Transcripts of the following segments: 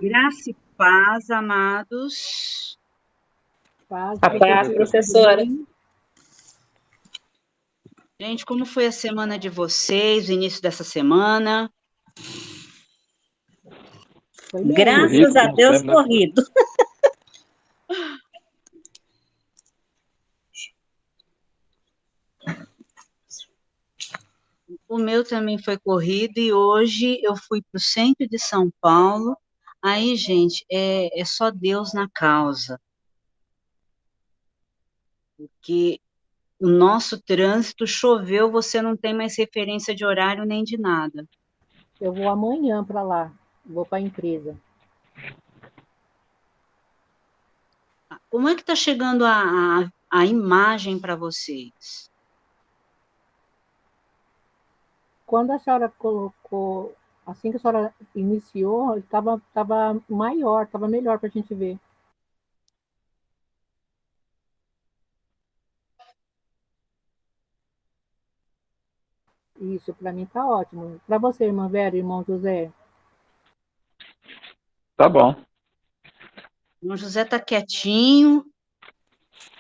Graça e paz, amados. Paz, A paz, professora. Gente, como foi a semana de vocês, o início dessa semana? Foi bem. Graças a Deus, corrido. O meu também foi corrido e hoje eu fui para o centro de São Paulo. Aí, gente, é só Deus na causa. Porque o nosso trânsito choveu, você não tem mais referência de horário nem de nada. Eu vou amanhã para lá, vou para a empresa. Como é que está chegando a imagem para vocês? Quando a senhora colocou, assim que a senhora iniciou, estava maior, estava melhor para a gente ver. Isso, para mim está ótimo. Para você, irmã Vera, irmão José? Tá bom. O irmão José está quietinho.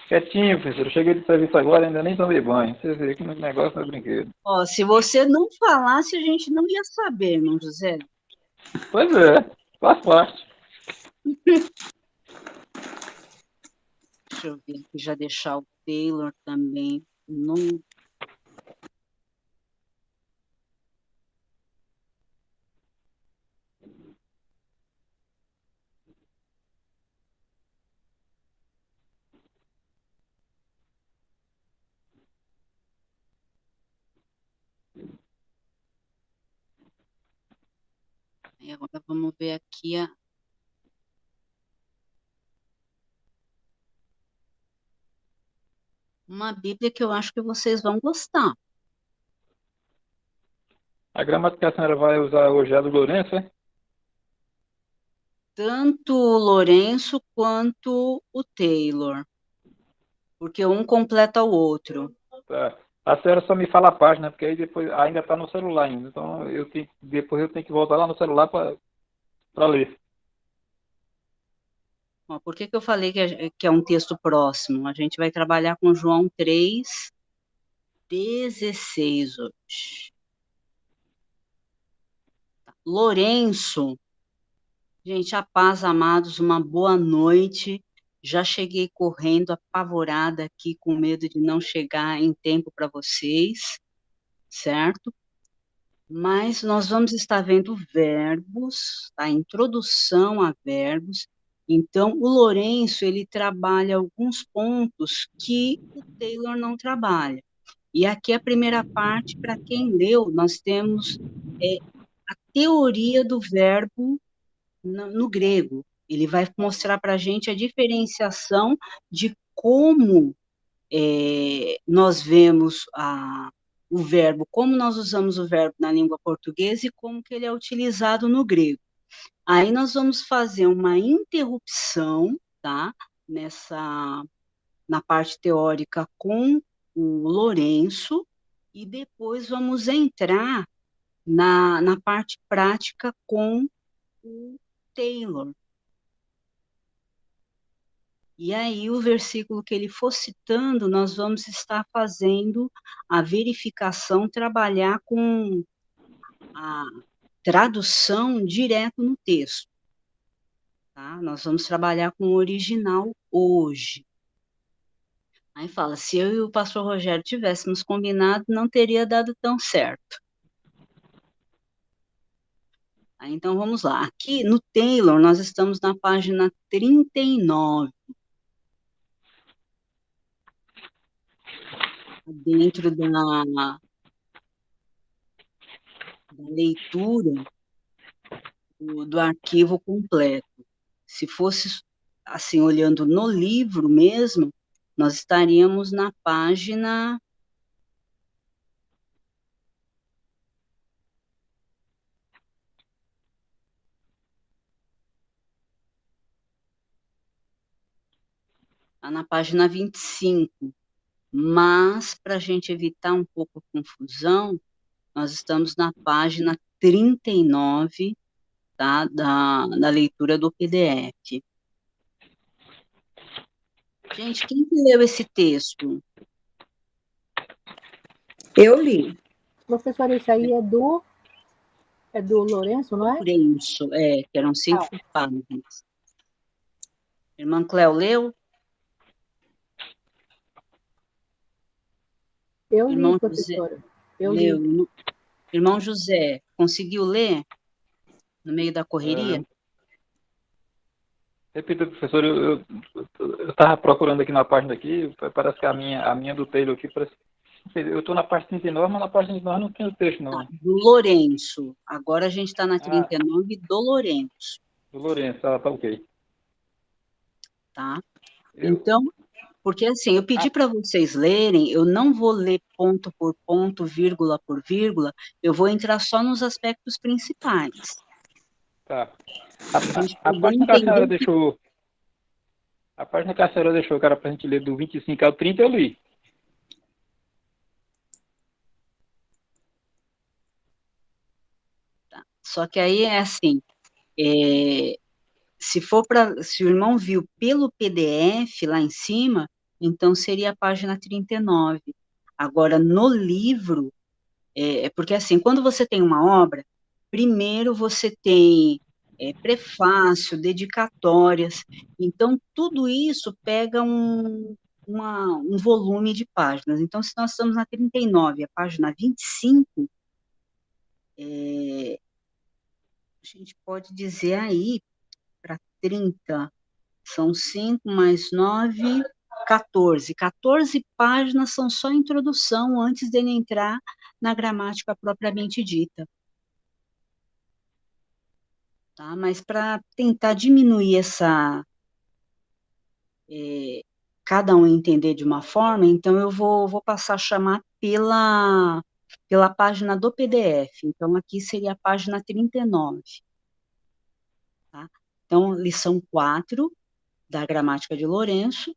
Quietinho, professor. Eu cheguei do serviço agora, ainda nem tomei banho. Você vê que o negócio não é brinquedo. Ó, se você não falasse, a gente não ia saber, irmão José. Pois é, faz parte. Deixa eu ver aqui, já deixar o Taylor também. Não. E agora vamos ver aqui uma Bíblia que eu acho que vocês vão gostar. A gramática que a senhora vai usar hoje é a do Lourenço, é? Tanto o Lourenço quanto o Taylor. Porque um completa o outro. Tá. A senhora só me fala a página, porque aí depois ainda está no celular ainda. Então depois eu tenho que voltar lá no celular para ler. Ó, por que eu falei que é um texto próximo? A gente vai trabalhar com João 3:16 hoje. Lourenço. Gente, a paz, amados, uma boa noite. Já cheguei correndo, apavorada aqui, com medo de não chegar em tempo para vocês, certo? Mas nós vamos estar vendo verbos, a introdução a verbos. Então, o Lourenço, ele trabalha alguns pontos que o Taylor não trabalha. E aqui a primeira parte, para quem leu, nós temos a teoria do verbo no grego. Ele vai mostrar para a gente a diferenciação de como nós vemos o verbo, como nós usamos o verbo na língua portuguesa e como que ele é utilizado no grego. Aí nós vamos fazer uma interrupção, tá? Na parte teórica com o Lourenço e depois vamos entrar na parte prática com o Taylor. E aí, o versículo que ele for citando, nós vamos estar fazendo a verificação, trabalhar com a tradução direto no texto. Tá? Nós vamos trabalhar com o original hoje. Aí fala, se eu e o pastor Rogério tivéssemos combinado, não teria dado tão certo. Aí, então, vamos lá. Aqui, no Taylor, nós estamos na página 39. Dentro da leitura do arquivo completo. Se fosse assim, olhando no livro mesmo, nós estaríamos na página 25. Mas, para a gente evitar um pouco a confusão, nós estamos na página 39, tá, da leitura do PDF. Gente, quem que leu esse texto? Eu li. Professora, isso aí é do Lourenço, não é? Lourenço, que eram 5 páginas. Irmã Cléo leu? Eu li, Irmão José professora. Eu leu. li. Irmão José, conseguiu ler no meio da correria? Repita, professor, eu estava procurando aqui na página aqui, parece que a minha do Taylor aqui, parece, eu estou na página 39, mas na página 39 não tem o texto, não. Tá, do Lourenço. Agora a gente está na Ah. 39 do Lourenço. Do Lourenço, tá ok. Tá? Então, porque assim, eu pedi para vocês lerem, eu não vou ler ponto por ponto, vírgula por vírgula, eu vou entrar só nos aspectos principais. Tá. gente A poder página que a senhora entender deixou, a página que a senhora deixou, que era para a gente ler do 25 ao 30, eu li. Tá? Só que aí é assim, se o irmão viu pelo PDF lá em cima, então seria a página 39. Agora, no livro, porque assim, quando você tem uma obra, primeiro você tem prefácio, dedicatórias, então tudo isso pega um volume de páginas. Então, se nós estamos na 39, a página 25, a gente pode dizer aí, para 30, são 5 mais 9, 14. 14 páginas são só introdução antes dele entrar na gramática propriamente dita. Tá? Mas para tentar diminuir cada um entender de uma forma, então eu vou passar a chamar pela página do PDF. Então, aqui seria a página 39. Tá? Então, lição 4 da gramática de Lourenço,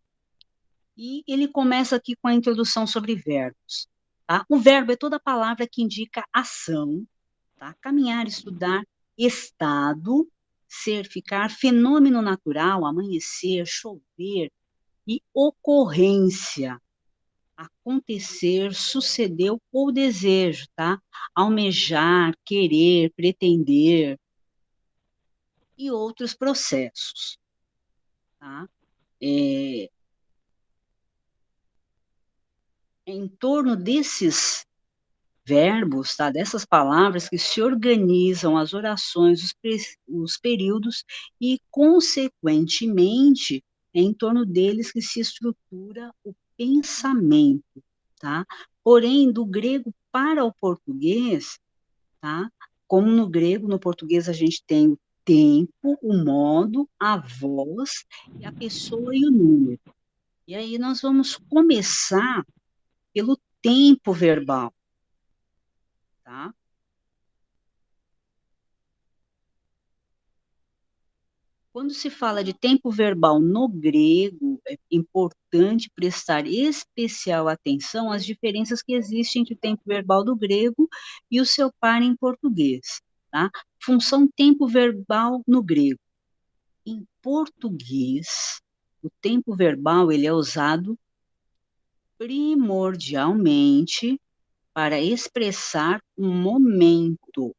e ele começa aqui com a introdução sobre verbos. Tá? O verbo é toda palavra que indica ação, tá? Caminhar, estudar, estado, ser, ficar, fenômeno natural, amanhecer, chover, e ocorrência, acontecer, sucedeu ou desejo, tá? Almejar, querer, pretender, e outros processos, tá? Em torno desses verbos, tá? Dessas palavras que se organizam as orações, os períodos e, consequentemente, é em torno deles que se estrutura o pensamento, tá? Porém, do grego para o português, tá? Como no grego, no português a gente tem o tempo, o modo, a voz, a pessoa e o número. E aí nós vamos começar pelo tempo verbal, tá? Quando se fala de tempo verbal no grego, é importante prestar especial atenção às diferenças que existem entre o tempo verbal do grego e o seu par em português, tá? Função tempo verbal no grego. Em português, o tempo verbal ele é usado primordialmente para expressar um momento,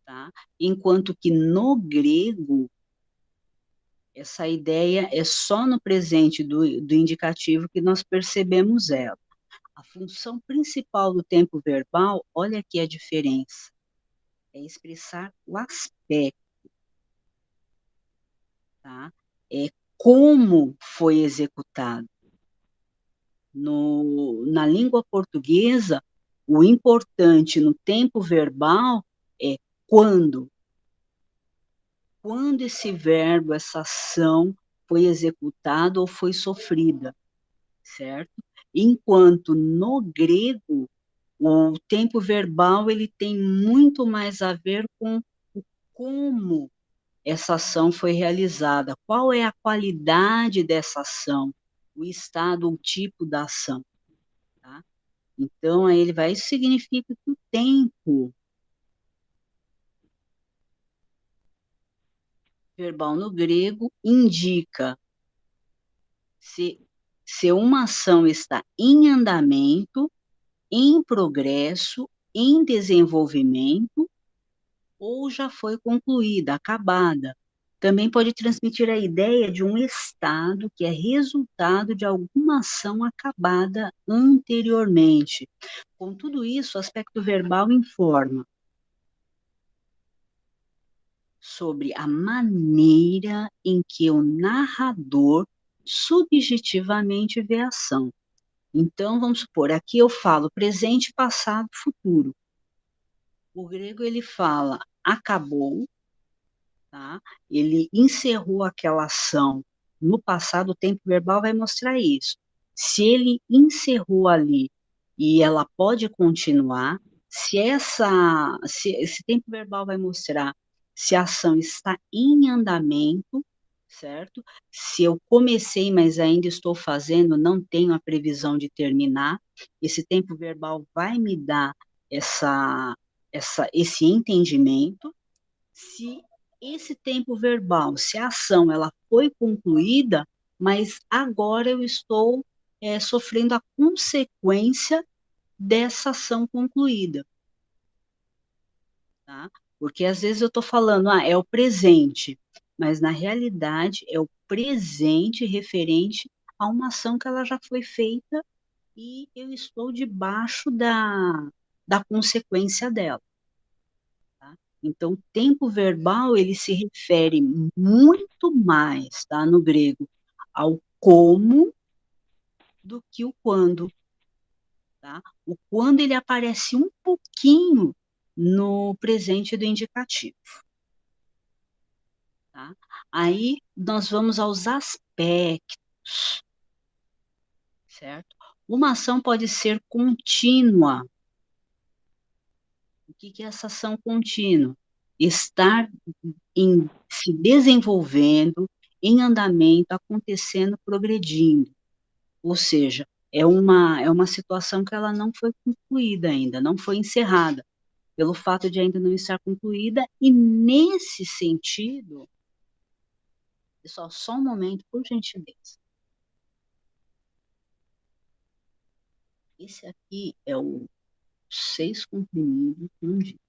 tá? Enquanto que no grego essa ideia é só no presente do indicativo que nós percebemos ela. A função principal do tempo verbal, olha aqui a diferença, é expressar o aspecto, tá? É como foi executado. Na língua portuguesa, o importante no tempo verbal é quando. Quando esse verbo, essa ação foi executada ou foi sofrida, certo? Enquanto no grego, o tempo verbal ele tem muito mais a ver com como essa ação foi realizada, qual é a qualidade dessa ação, o estado, o tipo da ação, tá? Então, aí ele vai, isso significa que o tempo verbal no grego indica se uma ação está em andamento, em progresso, em desenvolvimento ou já foi concluída, acabada. Também pode transmitir a ideia de um estado que é resultado de alguma ação acabada anteriormente. Com tudo isso, o aspecto verbal informa sobre a maneira em que o narrador subjetivamente vê a ação. Então, vamos supor, aqui eu falo presente, passado, futuro. O grego, ele fala acabou, tá? Ele encerrou aquela ação no passado, o tempo verbal vai mostrar isso. Se ele encerrou ali e ela pode continuar, se esse tempo verbal vai mostrar se a ação está em andamento, certo? Se eu comecei, mas ainda estou fazendo, não tenho a previsão de terminar, esse tempo verbal vai me dar esse entendimento. Se esse tempo verbal, se a ação ela foi concluída, mas agora eu estou sofrendo a consequência dessa ação concluída, tá? Porque às vezes eu estou falando, é o presente, mas na realidade é o presente referente a uma ação que ela já foi feita e eu estou debaixo da consequência dela. Então, tempo verbal, ele se refere muito mais, tá, no grego, ao como do que o quando, tá? O quando, ele aparece um pouquinho no presente do indicativo, tá? Aí, nós vamos aos aspectos, certo? Uma ação pode ser contínua. O que é essa ação contínua? Estar se desenvolvendo, em andamento, acontecendo, progredindo. Ou seja, é uma situação que ela não foi concluída ainda, não foi encerrada, pelo fato de ainda não estar concluída, e nesse sentido, pessoal, só um momento, por gentileza. Esse aqui é o 6 comprimidos num dia.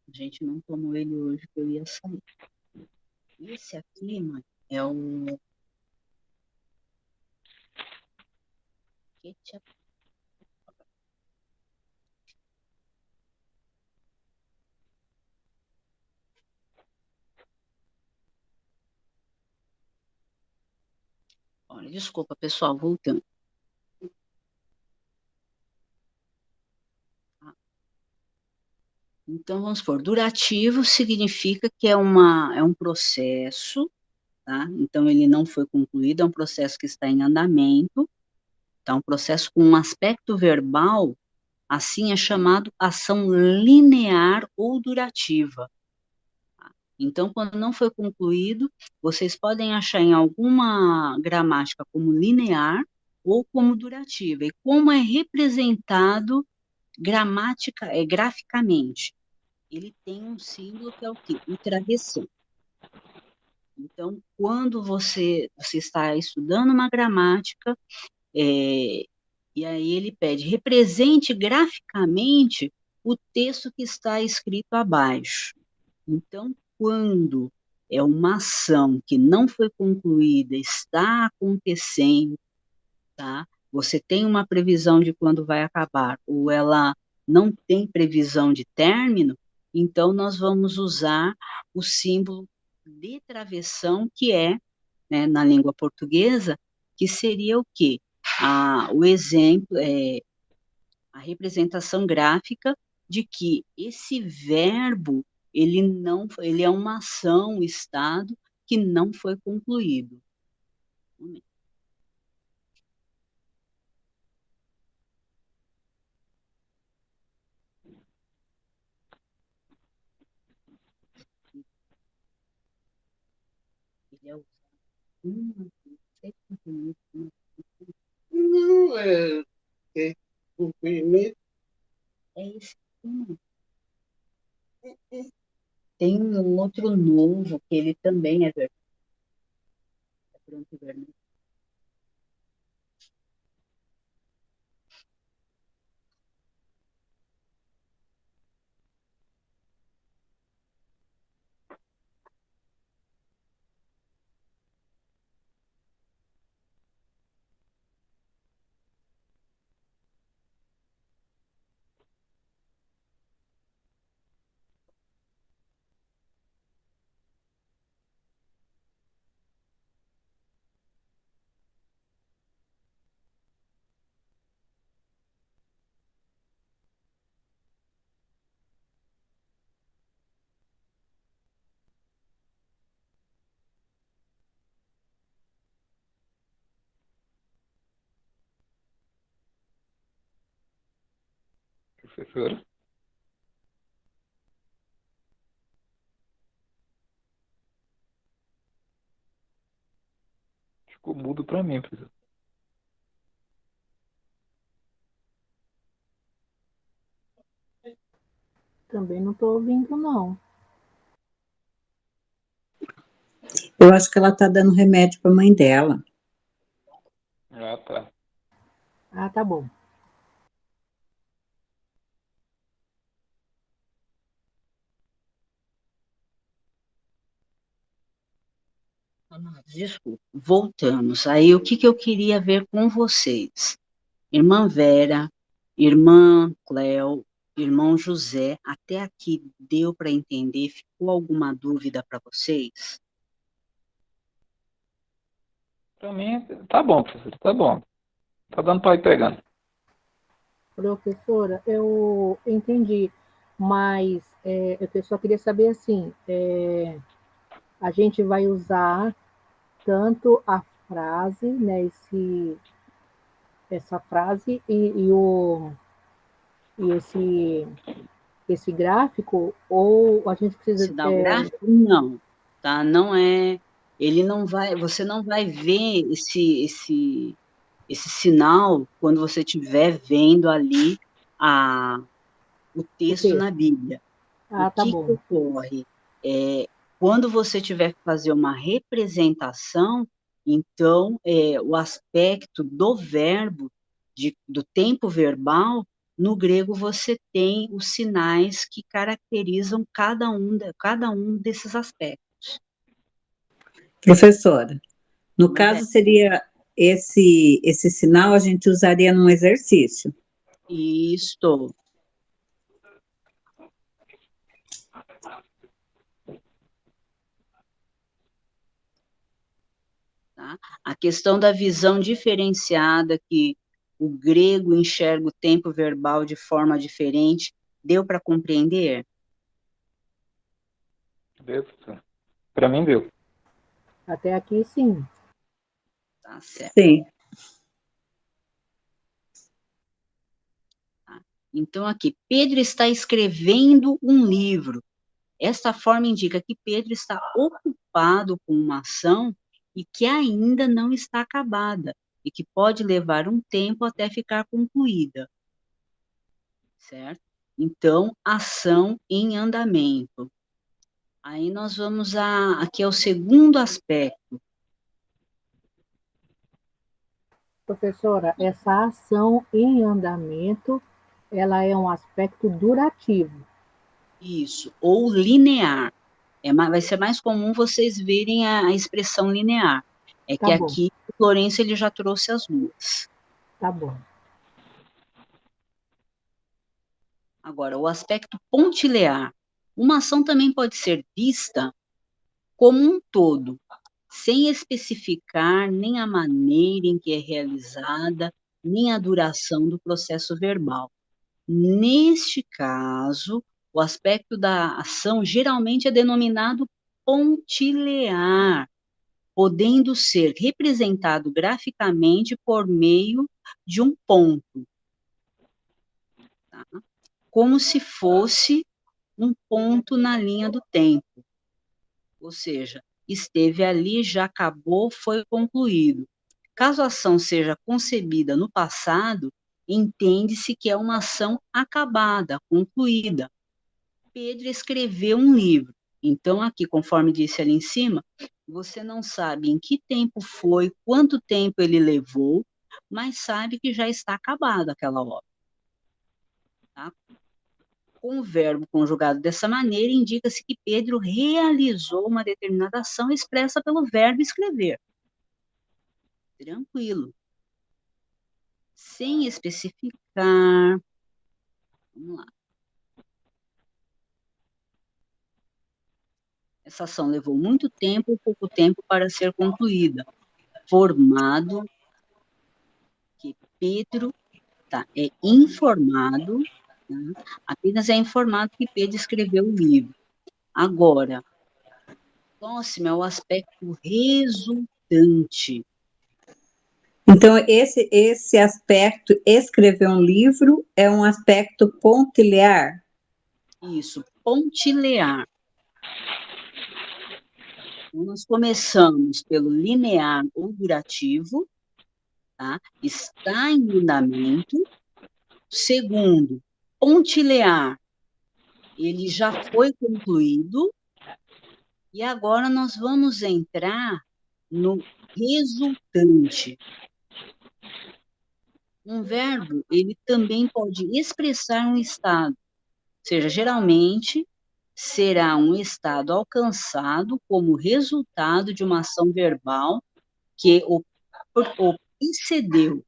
A gente não tomou ele hoje, que eu ia sair. Esse aqui, mãe, é o ketchup. Olha, desculpa, pessoal, voltando. Então, vamos supor, durativo significa que é um processo, tá? Então, ele não foi concluído, é um processo que está em andamento, tá? Um processo com um aspecto verbal, assim é chamado ação linear ou durativa. Tá? Então, quando não foi concluído, vocês podem achar em alguma gramática como linear ou como durativa. E como é representado graficamente? Ele tem um símbolo que é o quê? O travessão. Então, quando você está estudando uma gramática, e aí ele pede, represente graficamente o texto que está escrito abaixo. Então, quando é uma ação que não foi concluída, está acontecendo, tá? Você tem uma previsão de quando vai acabar, ou ela não tem previsão de término, então nós vamos usar o símbolo de travessão, que é, né, na língua portuguesa, que seria o quê? O exemplo, a representação gráfica de que esse verbo, ele é uma ação, um estado, que não foi concluído. Ele é usado uma vez, não é cumprimento. é esse uma. tem um outro novo, que ele também é vermelho. É branco e vermelho. Professora? Ficou mudo para mim, professor. Também não estou ouvindo, não. Eu acho que ela está dando remédio para a mãe dela. Ah, tá. Ah, tá bom. Desculpa, voltamos. Aí, o que eu queria ver com vocês? Irmã Vera, irmã Cléo, irmão José, até aqui deu para entender? Ficou alguma dúvida para vocês? Para mim, tá bom, professor, tá bom. Tá dando para ir pegando. Professora, eu entendi, mas eu só queria saber assim, a gente vai usar tanto a frase, né, essa frase e esse gráfico, ou a gente precisa. Sinal gráfico? Não, tá? Não é. Ele não vai. Você não vai ver esse sinal quando você estiver vendo ali o O texto na texto. Bíblia. O Ah, tá que bom. ocorre? Quando você tiver que fazer uma representação, então o aspecto do verbo, do tempo verbal, no grego você tem os sinais que caracterizam cada um desses aspectos. Professora, no Uma caso seria esse sinal a gente usaria num exercício. Isto. Tá? A questão da visão diferenciada, que o grego enxerga o tempo verbal de forma diferente, deu para compreender? Deu, professor? Para mim, deu. Até aqui, sim. Tá certo. Sim. Tá? Então, aqui, Pedro está escrevendo um livro. Esta forma indica que Pedro está ocupado com uma ação e que ainda não está acabada, e que pode levar um tempo até ficar concluída. Certo? Então, ação em andamento. Aí nós vamos aqui ao segundo aspecto. Professora, essa ação em andamento, ela é um aspecto durativo. Isso, ou linear. Vai ser mais comum vocês verem a expressão linear. É que Tá bom, aqui o Florencio ele já trouxe as duas. tá bom. Agora, o aspecto pontilear. Uma ação também pode ser vista como um todo, sem especificar nem a maneira em que é realizada, nem a duração do processo verbal. Neste caso, o aspecto da ação geralmente é denominado pontilear, podendo ser representado graficamente por meio de um ponto, tá? Como se fosse um ponto na linha do tempo. Ou seja, esteve ali, já acabou, foi concluído. Caso a ação seja concebida no passado, entende-se que é uma ação acabada, concluída. Pedro escreveu um livro. Então, aqui, conforme disse ali em cima, você não sabe em que tempo foi, quanto tempo ele levou, mas sabe que já está acabada aquela obra. Tá? Com o verbo conjugado dessa maneira, indica-se que Pedro realizou uma determinada ação expressa pelo verbo escrever. Tranquilo. Sem especificar. Vamos lá. Essa ação levou muito tempo ou pouco tempo para ser concluída. Formado que Pedro é informado, tá? Apenas é informado que Pedro escreveu o livro. Agora, próximo é o aspecto resultante. Então, esse aspecto, escrever um livro, é um aspecto pontilhar. Isso, pontilear. Então, nós começamos pelo linear ou durativo, tá? Está em andamento. Segundo, pontilear, ele já foi concluído. E agora nós vamos entrar no resultante. Um verbo, ele também pode expressar um estado, ou seja, geralmente será um estado alcançado como resultado de uma ação verbal que o precedeu.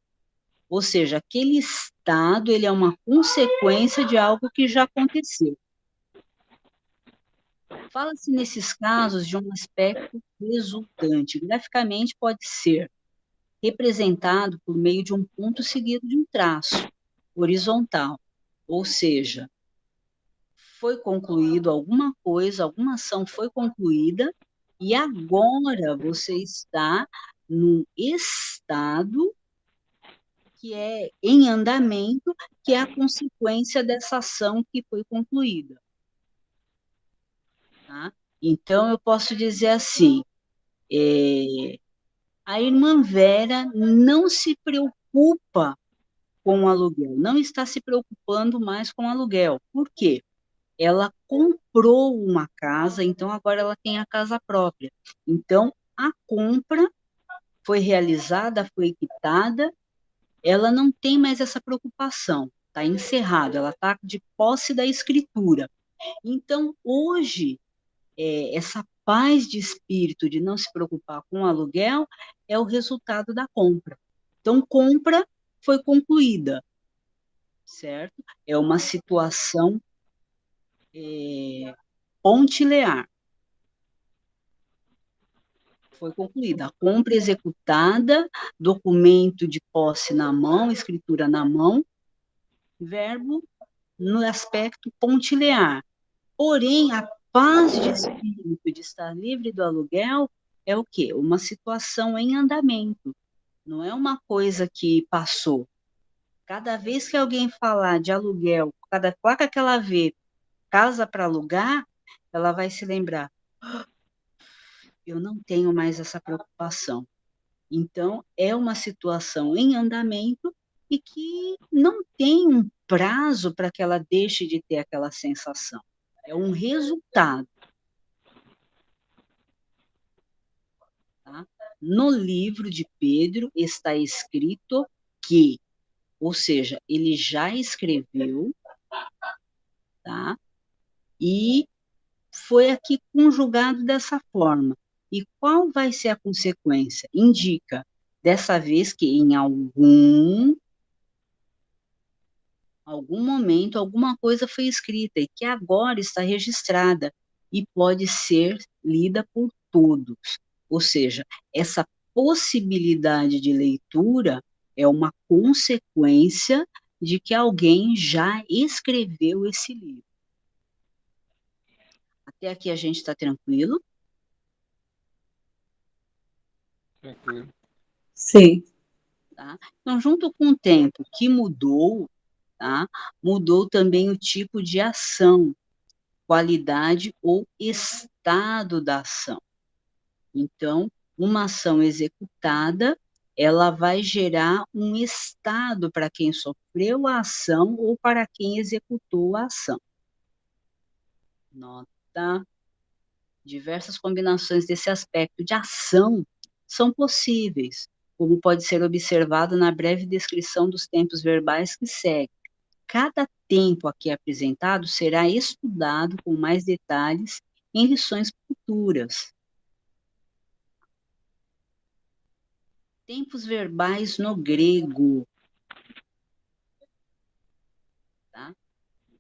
Ou seja, aquele estado, ele é uma consequência de algo que já aconteceu. Fala-se nesses casos de um aspecto resultante. Graficamente pode ser representado por meio de um ponto seguido de um traço horizontal, ou seja, foi concluído alguma coisa, alguma ação foi concluída, e agora você está num estado que é em andamento, que é a consequência dessa ação que foi concluída. Tá? Então, eu posso dizer assim, a irmã Vera não se preocupa com o aluguel, não está se preocupando mais com o aluguel. Por quê? Ela comprou uma casa, então agora ela tem a casa própria. Então, a compra foi realizada, foi quitada, ela não tem mais essa preocupação, está encerrado, ela está de posse da escritura. Então, hoje, essa paz de espírito de não se preocupar com o aluguel é o resultado da compra. Então, compra foi concluída, certo? É uma situação pontilear. Foi concluída. A compra executada, documento de posse na mão, escritura na mão, verbo no aspecto pontilear. Porém, a paz de espírito de estar livre do aluguel é o quê? Uma situação em andamento. Não é uma coisa que passou. Cada vez que alguém falar de aluguel, cada placa que ela vê, casa para alugar, ela vai se lembrar, eu não tenho mais essa preocupação. Então, é uma situação em andamento e que não tem um prazo para que ela deixe de ter aquela sensação. É um resultado. Tá? No livro de Pedro está escrito que, ou seja, ele já escreveu, tá? E foi aqui conjugado dessa forma. E qual vai ser a consequência? Indica, dessa vez, que em algum momento, alguma coisa foi escrita e que agora está registrada e pode ser lida por todos. Ou seja, essa possibilidade de leitura é uma consequência de que alguém já escreveu esse livro. Até aqui a gente está tranquilo? Tranquilo. Sim. Tá? Então, junto com o tempo que mudou, tá? Mudou também o tipo de ação, qualidade ou estado da ação. Então, uma ação executada, ela vai gerar um estado para quem sofreu a ação ou para quem executou a ação. Nota Diversas combinações desse aspecto de ação são possíveis, como pode ser observado na breve descrição dos tempos verbais que segue. Cada tempo aqui apresentado será estudado com mais detalhes em lições futuras. Tempos verbais no grego. Tá?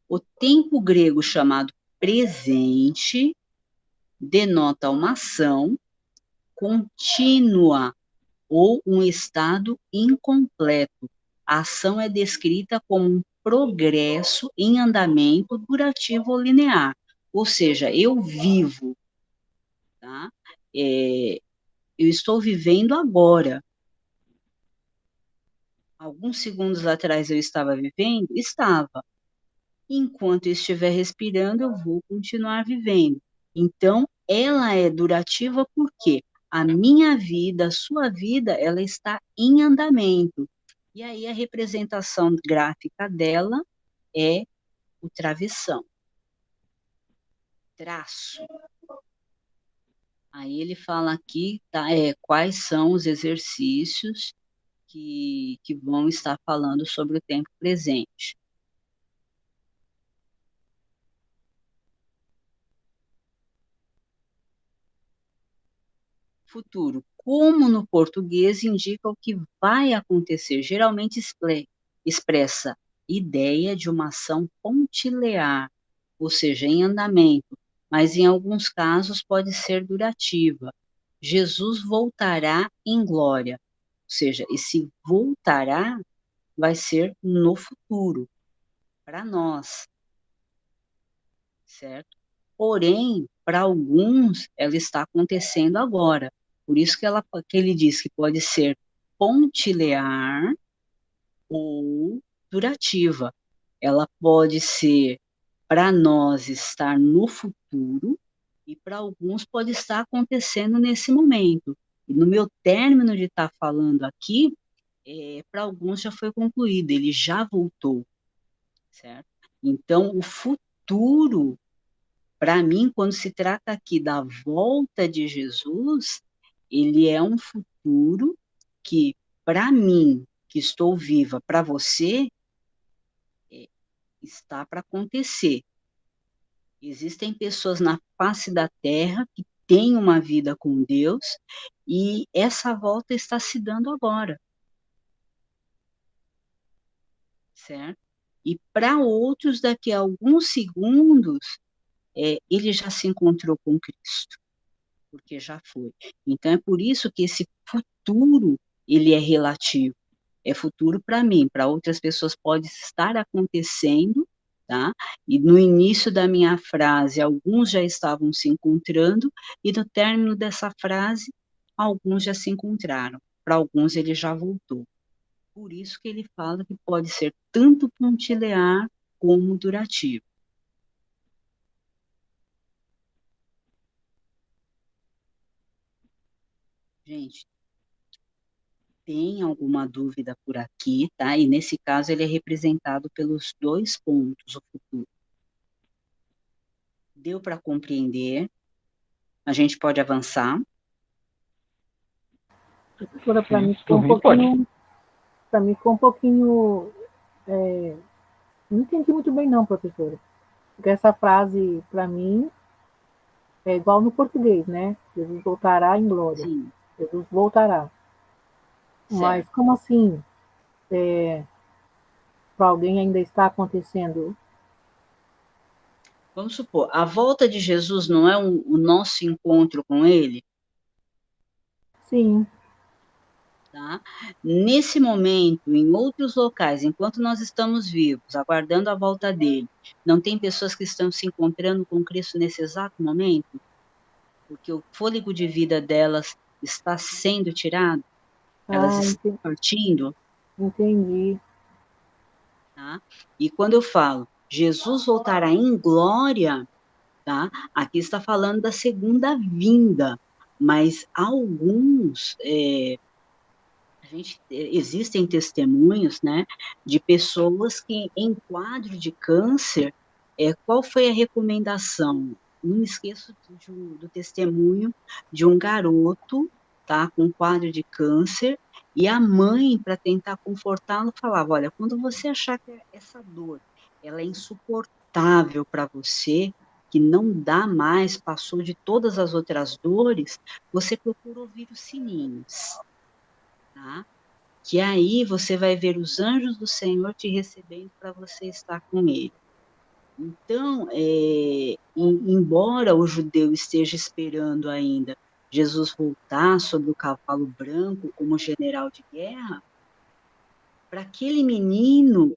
O tempo grego chamado presente denota uma ação contínua ou um estado incompleto. A ação é descrita como um progresso em andamento durativo ou linear. Ou seja, eu vivo, tá? Eu estou vivendo agora. Alguns segundos atrás eu estava vivendo? Estava. Enquanto eu estiver respirando, eu vou continuar vivendo. Então, ela é durativa porque a minha vida, a sua vida, ela está em andamento. E aí a representação gráfica dela é o travessão. Traço. Aí ele fala aqui, tá, quais são os exercícios que vão estar falando sobre o tempo presente. Futuro, como no português, indica o que vai acontecer, geralmente expressa ideia de uma ação pontilear, ou seja, em andamento, mas em alguns casos pode ser durativa. Jesus voltará em glória, ou seja, esse voltará vai ser no futuro, para nós, certo? Porém, para alguns, ela está acontecendo agora. Por isso que ele diz que pode ser pontilear ou durativa. Ela pode ser, para nós, estar no futuro, e para alguns pode estar acontecendo nesse momento. E no meu término de estar falando aqui, para alguns já foi concluído, ele já voltou, certo? Então, o futuro, para mim, quando se trata aqui da volta de Jesus, ele é um futuro que, para mim, que estou viva, para você, está para acontecer. Existem pessoas na face da terra que têm uma vida com Deus e essa volta está se dando agora. Certo? E para outros, daqui a alguns segundos, ele já se encontrou com Cristo, porque já foi. Então, é por isso que esse futuro, ele é relativo. É futuro para mim, para outras pessoas pode estar acontecendo, tá? E no início da minha frase, alguns já estavam se encontrando, e no término dessa frase, alguns já se encontraram. Para alguns, ele já voltou. Por isso que ele fala que pode ser tanto pontilear como durativo. Gente, tem alguma dúvida por aqui, tá? E nesse caso ele é representado pelos 2 pontos, o futuro. Deu para compreender? A gente pode avançar? Professora, para Sim, mim ficou por um mim pode. pouquinho, para mim ficou um pouquinho, não entendi muito bem não, professora. Porque essa frase, para mim, é igual no português, né? Jesus voltará em glória. Sim, Jesus voltará. Mas certo. como assim? Para alguém ainda está acontecendo? Vamos supor, a volta de Jesus não é o nosso encontro com ele? Sim, Tá? Nesse momento, em outros locais, enquanto nós estamos vivos, aguardando a volta dele, não tem pessoas que estão se encontrando com Cristo nesse exato momento? Porque o fôlego de vida delas está sendo tirado, elas estão partindo, entendi. tá? E quando eu falo, Jesus voltará em glória, tá? Aqui está falando da segunda vinda, mas alguns, existem testemunhos, né, de pessoas que em quadro de câncer, qual foi a recomendação? não me esqueço do testemunho de um garoto, tá, com um quadro de câncer, e a mãe, para tentar confortá-lo, falava, olha, quando você achar que essa dor ela é insuportável para você, que não dá mais, passou de todas as outras dores, você procura ouvir os sininhos, tá? Que aí você vai ver os anjos do Senhor te recebendo para você estar com ele. Então, embora o judeu esteja esperando ainda Jesus voltar sobre o cavalo branco como general de guerra, para aquele menino,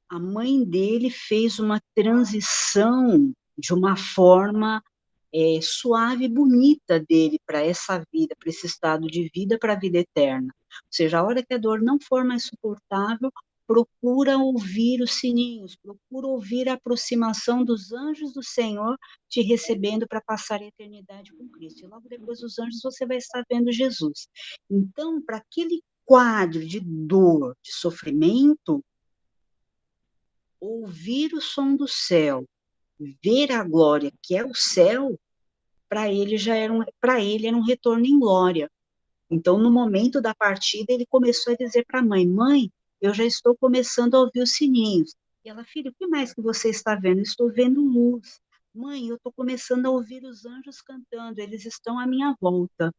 a mãe dele fez uma transição de uma forma suave e bonita dele para essa vida, para esse estado de vida, para a vida eterna. Ou seja, a hora que a dor não for mais suportável, procura ouvir os sininhos, procura ouvir a aproximação dos anjos do Senhor te recebendo para passar a eternidade com Cristo. E logo depois dos anjos você vai estar vendo Jesus. Então, para aquele quadro de dor, de sofrimento, ouvir o som do céu, ver a glória que é o céu, para ele era um retorno em glória. Então, no momento da partida, ele começou a dizer para a mãe, mãe, eu já estou começando a ouvir os sininhos. E ela, filho, o que mais que você está vendo? Estou vendo luz. Mãe, eu estou começando a ouvir os anjos cantando, eles estão à minha volta.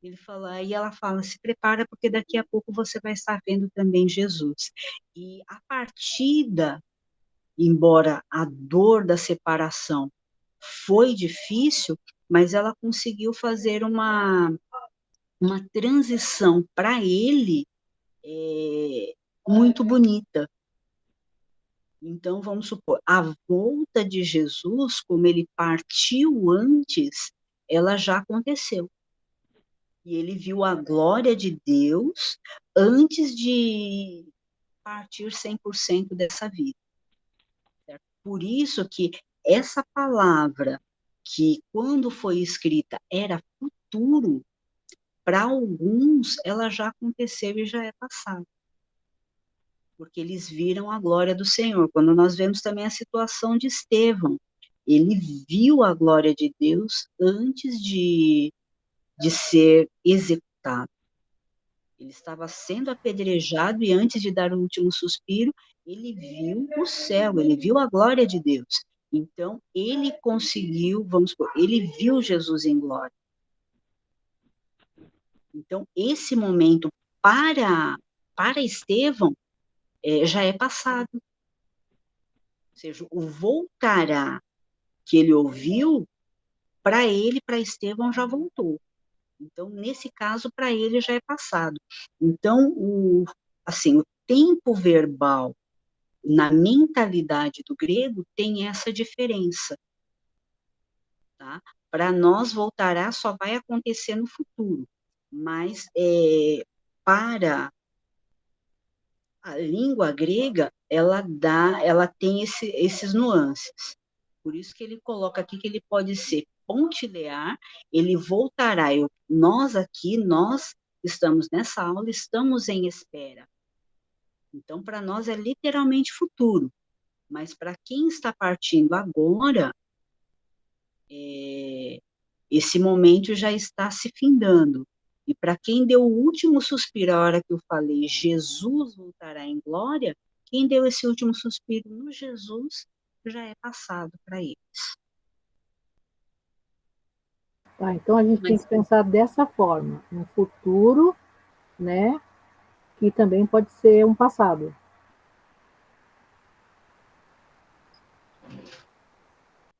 Ele fala, e ela fala, se prepara, porque daqui a pouco você vai estar vendo também Jesus. E a partida, embora a dor da separação foi difícil, mas ela conseguiu fazer uma transição para ele muito bonita. Então, vamos supor, a volta de Jesus, como ele partiu antes, ela já aconteceu. E ele viu a glória de Deus antes de partir 100% dessa vida. Certo? Por isso que essa palavra, que quando foi escrita era futuro, para alguns ela já aconteceu e já é passado. Porque eles viram a glória do Senhor. Quando nós vemos também a situação de Estevão, ele viu a glória de Deus antes de ser executado. Ele estava sendo apedrejado e antes de dar o último suspiro, ele viu o céu, ele viu a glória de Deus. Então, ele conseguiu, vamos supor, ele viu Jesus em glória. Então, esse momento para Estevão já é passado. Ou seja, o voltará que ele ouviu, para ele, para Estevão, já voltou. Então, nesse caso, para ele já é passado. Então, o tempo verbal na mentalidade do grego tem essa diferença. Tá? Para nós, voltará só vai acontecer no futuro. Mas, para a língua grega, ela tem esses nuances. Por isso que ele coloca aqui que ele pode ser pontilear, ele voltará. Nós estamos nessa aula, estamos em espera. Então, para nós é literalmente futuro. Mas para quem está partindo agora, esse momento já está se findando. E para quem deu o último suspiro, a hora que eu falei, Jesus voltará em glória, quem deu esse último suspiro no Jesus já é passado para eles. Tá, então a gente tem que pensar dessa forma, um futuro, né, que também pode ser um passado.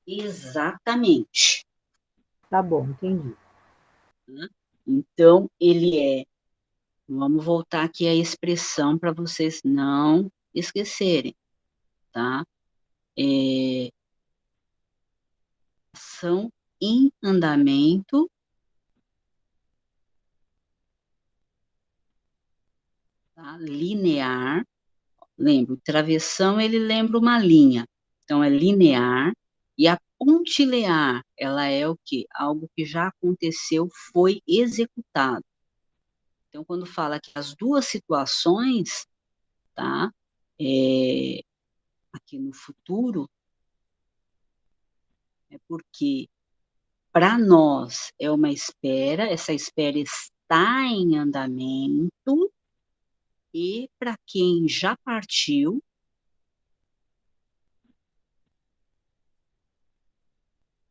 Exatamente. Tá bom, entendi. Então, vamos voltar aqui à expressão para vocês não esquecerem, tá? Ação em andamento, tá? Linear. Lembra, o travessão, ele lembra uma linha. Então, é linear. E a pontilear, ela é o quê? Algo que já aconteceu, foi executado. Então, quando fala que as duas situações, tá? Aqui no futuro, É porque para nós é uma espera, essa espera está em andamento, e para quem já partiu,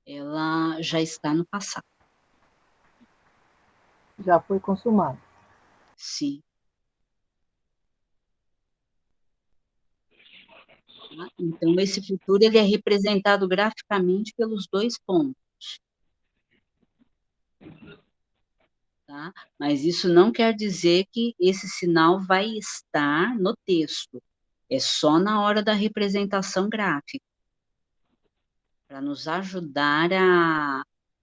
ela já está no passado. Já foi consumado. Sim. Tá? Então, esse futuro ele é representado graficamente pelos dois pontos. Tá? Mas isso não quer dizer que esse sinal vai estar no texto. É só na hora da representação gráfica, para nos ajudar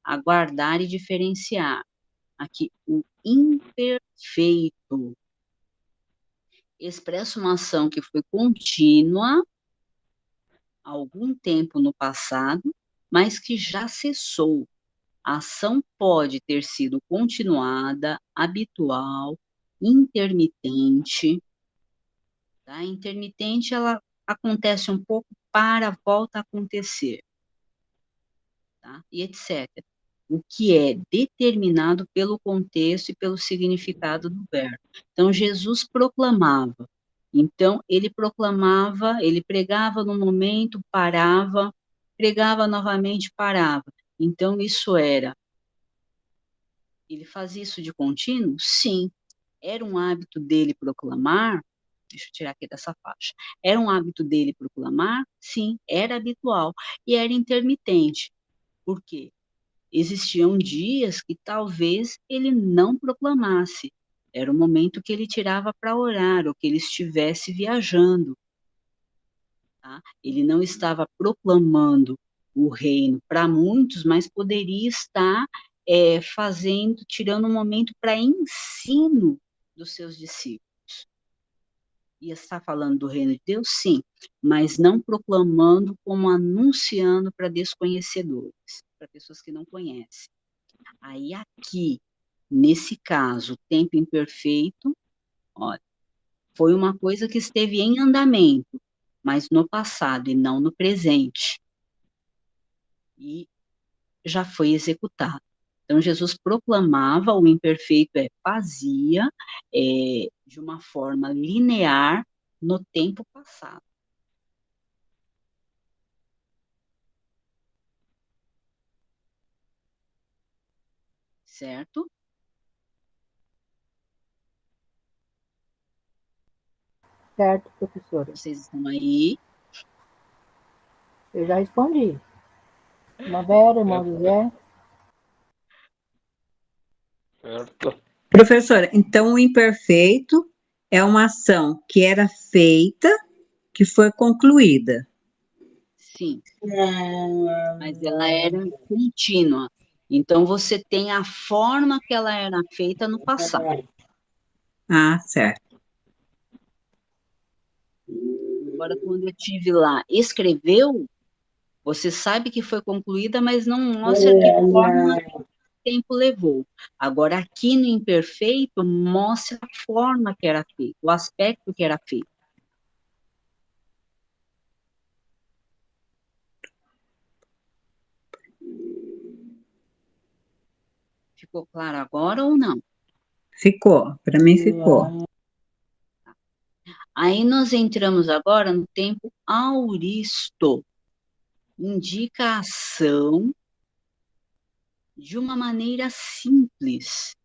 a guardar e diferenciar. Aqui, o imperfeito expressa uma ação que foi contínua há algum tempo no passado, mas que já cessou. A ação pode ter sido continuada, habitual, intermitente. Tá? Intermitente, ela acontece um pouco, para, volta a acontecer. Tá? E etc. O que é determinado pelo contexto e pelo significado do verbo. Então, Jesus proclamava. Então, ele proclamava, ele pregava no momento, parava, pregava novamente, parava. Então, isso era. Ele fazia isso de contínuo? Sim. Era um hábito dele proclamar? Deixa eu tirar aqui dessa faixa. Era um hábito dele proclamar? Sim, era habitual. E era intermitente. Por quê? Existiam dias que talvez ele não proclamasse. Era o momento que ele tirava para orar, ou que ele estivesse viajando. Tá? Ele não estava proclamando o reino para muitos, mas poderia estar fazendo, tirando um momento para ensino dos seus discípulos. Ia estar falando do reino de Deus? Sim, mas não proclamando como anunciando para desconhecedores, para pessoas que não conhecem. Aí aqui, nesse caso, o tempo imperfeito, olha, foi uma coisa que esteve em andamento, mas no passado e não no presente. E já foi executado. Então, Jesus proclamava, o imperfeito fazia de uma forma linear no tempo passado. Certo? Certo, professora. Vocês estão aí? Eu já respondi. Irmã Vera, irmão José. Certo. Professora, então o imperfeito é uma ação que era feita, que foi concluída. Sim. Mas ela era contínua. Então, você tem a forma que ela era feita no passado. Ah, certo. Agora, quando eu tive lá, escreveu, você sabe que foi concluída, mas não mostra que forma o tempo levou. Agora, aqui no imperfeito, mostra a forma que era feito, o aspecto que era feito. Ficou claro agora ou não? Ficou, para mim ficou. Aí nós entramos agora no tempo auristo. Indica a ação de uma maneira simples,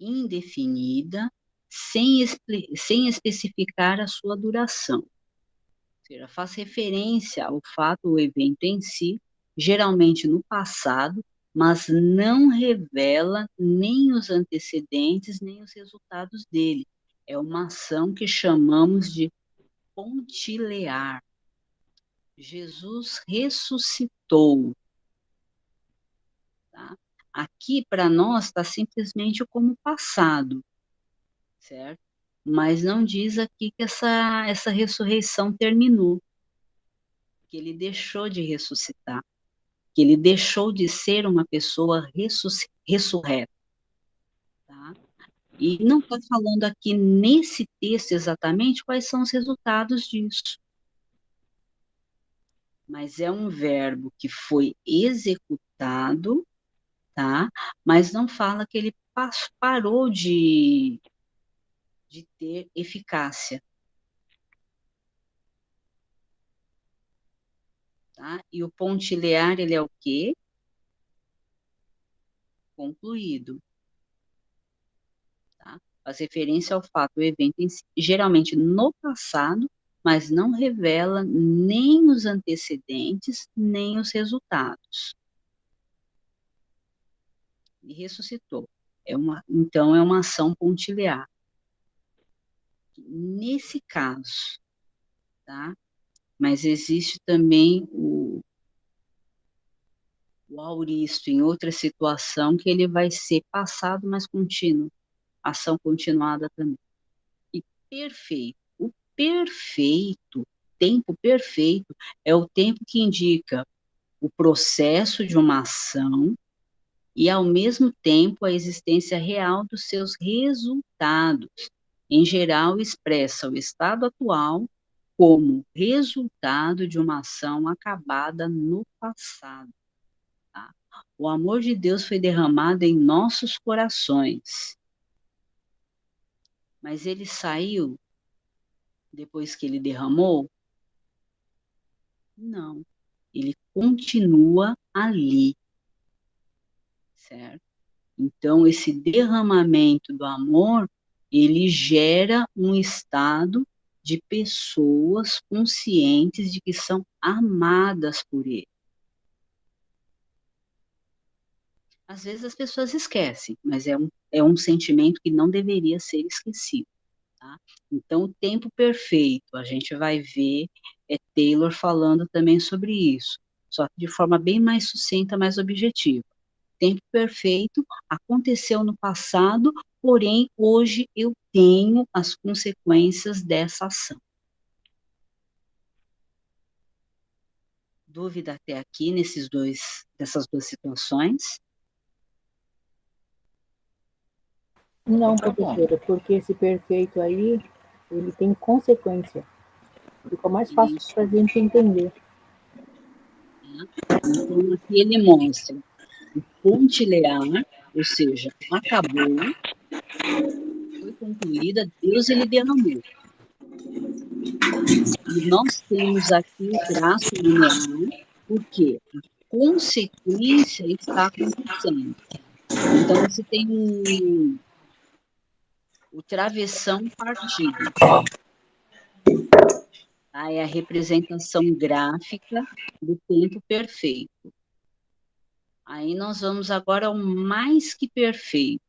indefinida, sem especificar a sua duração. Ou seja, faz referência ao fato ou evento em si, geralmente no passado, mas não revela nem os antecedentes, nem os resultados dele. É uma ação que chamamos de pontilear. Jesus ressuscitou. Tá? Aqui, para nós, está simplesmente como passado, certo? Mas não diz aqui que essa ressurreição terminou, que ele deixou de ressuscitar, que ele deixou de ser uma pessoa ressurreta. Tá? E não está falando aqui nesse texto exatamente quais são os resultados disso. mas é um verbo que foi executado, tá? Mas não fala que ele parou de ter eficácia, tá? E o pontilhar, ele é o quê? Concluído, tá? Faz referência ao fato, o evento em si, geralmente no passado, mas não revela nem os antecedentes, nem os resultados. E ressuscitou. Então, é uma ação pontilhar. Nesse caso, tá? Mas existe também o auristo em outra situação que ele vai ser passado, mas contínuo, ação continuada também. E perfeito. O perfeito, tempo perfeito, é o tempo que indica o processo de uma ação e, ao mesmo tempo, a existência real dos seus resultados. Em geral, expressa o estado atual como resultado de uma ação acabada no passado. Tá? O amor de Deus foi derramado em nossos corações, mas ele saiu depois que ele derramou? Não, ele continua ali, certo? Então, esse derramamento do amor, ele gera um estado de pessoas conscientes de que são amadas por ele. Às vezes as pessoas esquecem, mas é um sentimento que não deveria ser esquecido. Tá? Então, o tempo perfeito, a gente vai ver Taylor falando também sobre isso, só que de forma bem mais sucinta, mais objetiva. Tempo perfeito aconteceu no passado, porém, hoje eu tenho as consequências dessa ação. Dúvida até aqui dessas duas situações? Não, professora, porque esse perfeito aí, ele tem consequência. Ficou mais fácil para a gente entender. Então, aqui ele mostra o pontilhar, ou seja, acabou, foi concluída, Deus ele derramou. E nós temos aqui o traço linear, porque a consequência está acontecendo. Então, você tem o travessão partido. Tá? É a representação gráfica do tempo perfeito. Aí nós vamos agora ao mais que perfeito.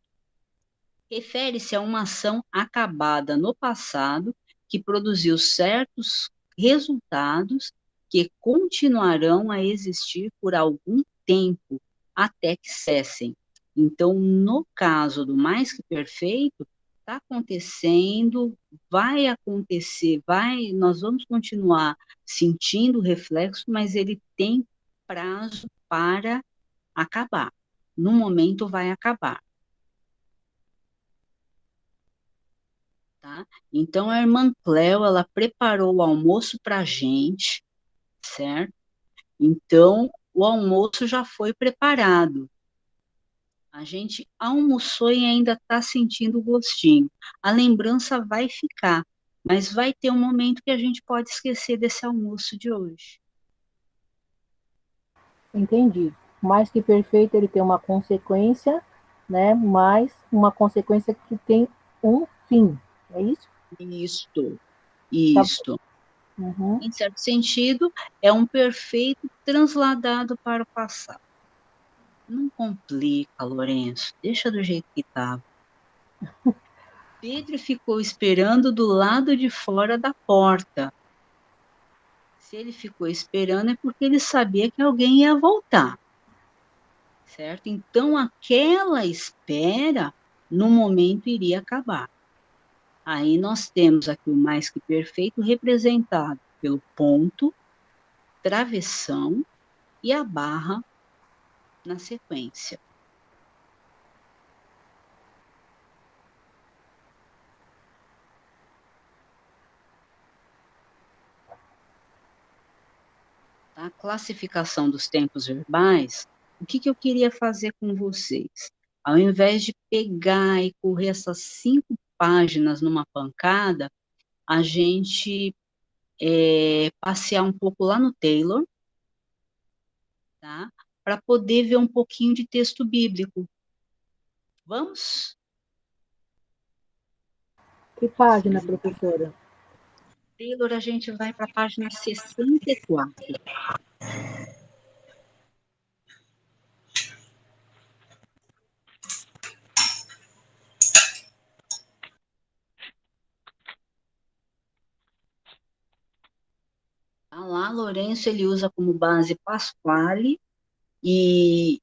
Refere-se a uma ação acabada no passado que produziu certos resultados que continuarão a existir por algum tempo até que cessem. Então, no caso do mais que perfeito, está acontecendo, vai acontecer, nós vamos continuar sentindo o reflexo, mas ele tem prazo para acabar. No momento vai acabar. Tá? Então, a irmã Cléo, ela preparou o almoço para a gente, certo? Então, o almoço já foi preparado. A gente almoçou e ainda está sentindo o gostinho. A lembrança vai ficar, mas vai ter um momento que a gente pode esquecer desse almoço de hoje. Entendi. Mais que perfeito, ele tem uma consequência, né? Mas uma consequência que tem um fim. É isso? Isto. Uhum. Em certo sentido, é um perfeito transladado para o passado. Não complica, Lourenço. Deixa do jeito que estava. Pedro ficou esperando do lado de fora da porta. Se ele ficou esperando é porque ele sabia que alguém ia voltar. Certo? Então, aquela espera, no momento, iria acabar. Aí nós temos aqui o mais que perfeito representado pelo ponto, travessão e a barra na sequência. Tá? classificação dos tempos verbais, o que eu queria fazer com vocês? Ao invés de pegar e correr essas 5 páginas numa pancada, a gente passear um pouco lá no Taylor, tá? Para poder ver um pouquinho de texto bíblico. Vamos? Que página, professora? Taylor, a gente vai para a página 64. Tá lá, Lourenço, ele usa como base Pasquale, e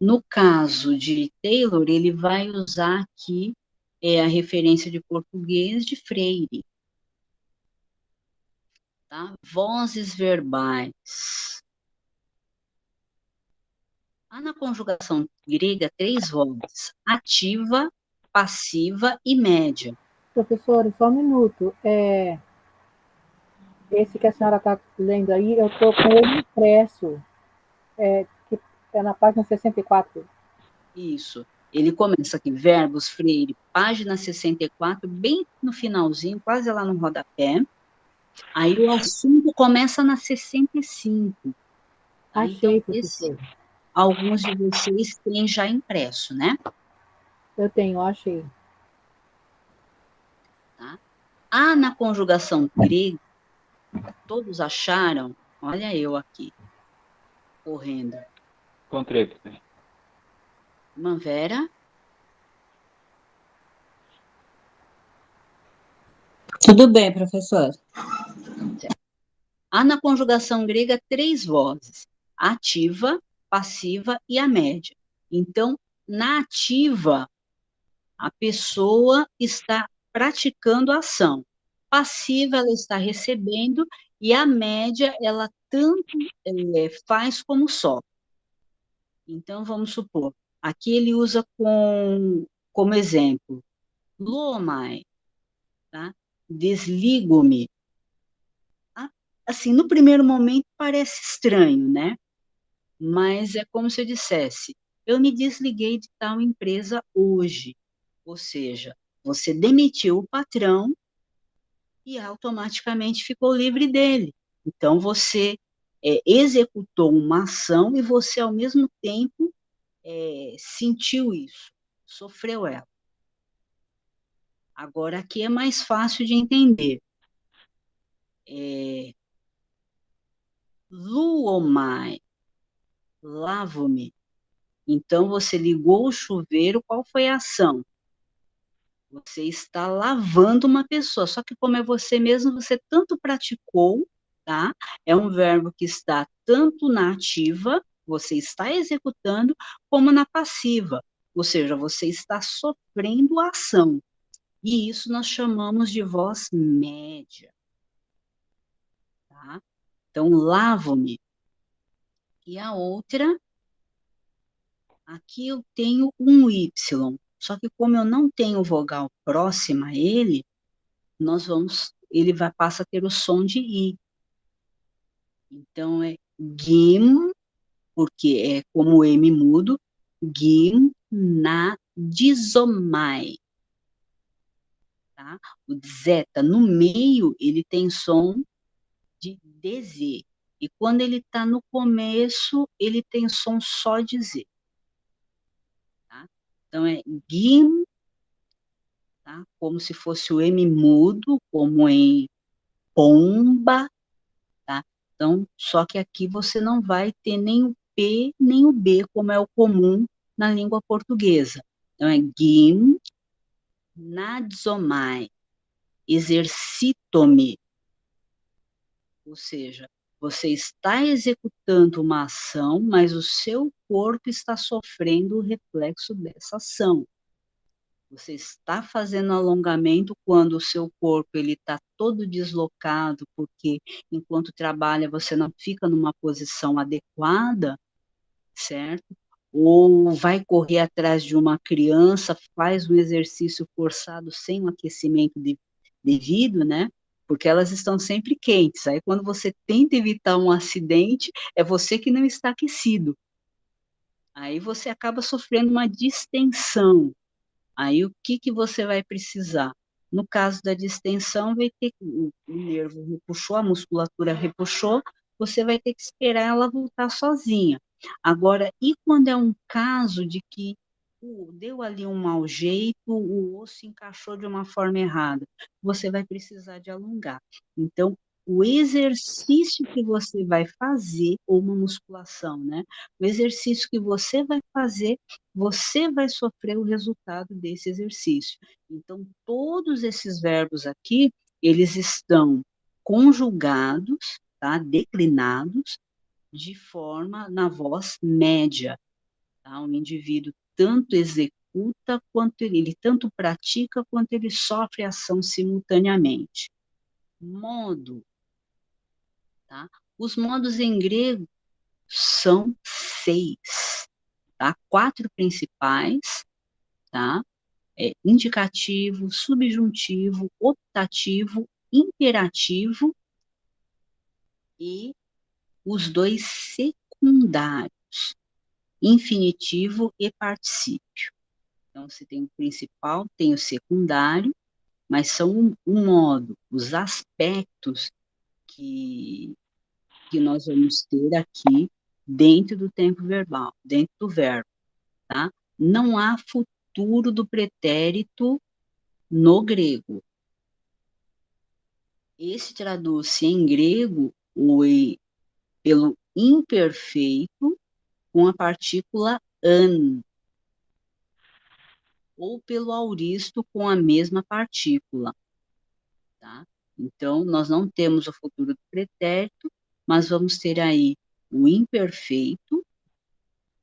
no caso de Taylor, ele vai usar aqui a referência de português de Freire. Tá? Vozes verbais. Há na conjugação grega 3 vozes: ativa, passiva e média. Professora, só um minuto. Esse que a senhora está lendo aí, eu estou com ele impresso, que é na página 64. Isso. Ele começa aqui, Verbos Freire, página 64, bem no finalzinho, quase lá no rodapé. Aí o assunto começa na 65. Achei, Então, professora. alguns de vocês têm já impresso, né? Eu tenho, achei. Tá? Ah, na conjugação grega, todos acharam? Olha eu aqui, correndo. Encontrei. Irmã Vera? Tudo bem, professor. Há na conjugação grega 3 vozes: ativa, passiva e a média. Então, na ativa, a pessoa está praticando a ação. Passiva, ela está recebendo, e a média, ela tanto faz como sofre. Então, vamos supor, aqui ele usa como exemplo, luomai, tá? Desligo-me. Assim, no primeiro momento parece estranho, né? Mas é como se eu dissesse, eu me desliguei de tal empresa hoje. Ou seja, você demitiu o patrão e automaticamente ficou livre dele. Então, você executou uma ação e você, ao mesmo tempo, sentiu isso, sofreu ela. Agora, aqui é mais fácil de entender. Luomai, lavo-me. Então, você ligou o chuveiro, qual foi a ação? Você está lavando uma pessoa, só que como é você mesmo, você tanto praticou, tá? É um verbo que está tanto na ativa, você está executando, como na passiva, ou seja, você está sofrendo a ação. E isso nós chamamos de voz média, tá? Então, lavo-me. E a outra, aqui eu tenho um Y, só que como eu não tenho vogal próxima a ele, passa a ter o som de I. Então, é gim, porque é como o M mudo, gim na dizomai. Tá? O zeta no meio, ele tem som de DZ. E quando ele está no começo, ele tem som só de Z. Tá? Então, é gim, tá? Como se fosse o M mudo, como em pomba, tá? Então, só que aqui você não vai ter nem o P, nem o B, como é o comum na língua portuguesa. Então, é gim, nadzomai, exercito-me. Ou seja, você está executando uma ação, mas o seu corpo está sofrendo o reflexo dessa ação. Você está fazendo alongamento quando o seu corpo ele está todo deslocado, porque enquanto trabalha você não fica numa posição adequada, certo? Ou vai correr atrás de uma criança, faz um exercício forçado sem um aquecimento devido, né? porque elas estão sempre quentes. Aí, quando você tenta evitar um acidente, é você que não está aquecido. Aí você acaba sofrendo uma distensão. Aí, o que que você vai precisar? No caso da distensão, vai ter que, o nervo repuxou, a musculatura repuxou, você vai ter que esperar ela voltar sozinha. Agora, e quando é um caso de que deu ali um mau jeito, o osso encaixou de uma forma errada, você vai precisar de alongar. Então, o exercício que você vai fazer, ou uma musculação, né? O exercício que você vai fazer, você vai sofrer o resultado desse exercício. Então, todos esses verbos aqui, eles estão conjugados, tá? Declinados, de forma na voz média, tá? O indivíduo tanto executa quanto ele tanto pratica quanto ele sofre ação simultaneamente. Modo, tá? Os modos em grego são 6, tá? 4 principais, tá? Indicativo, subjuntivo, optativo, imperativo e os 2 secundários, infinitivo e particípio. Então, você tem o principal, tem o secundário, mas são o modo, os aspectos que, que nós vamos ter aqui dentro do tempo verbal, dentro do verbo, tá? Não há futuro do pretérito no grego. Esse traduz-se em grego pelo imperfeito com a partícula an, ou pelo auristo com a mesma partícula, tá? Então, nós não temos o futuro do pretérito, mas vamos ter aí o imperfeito,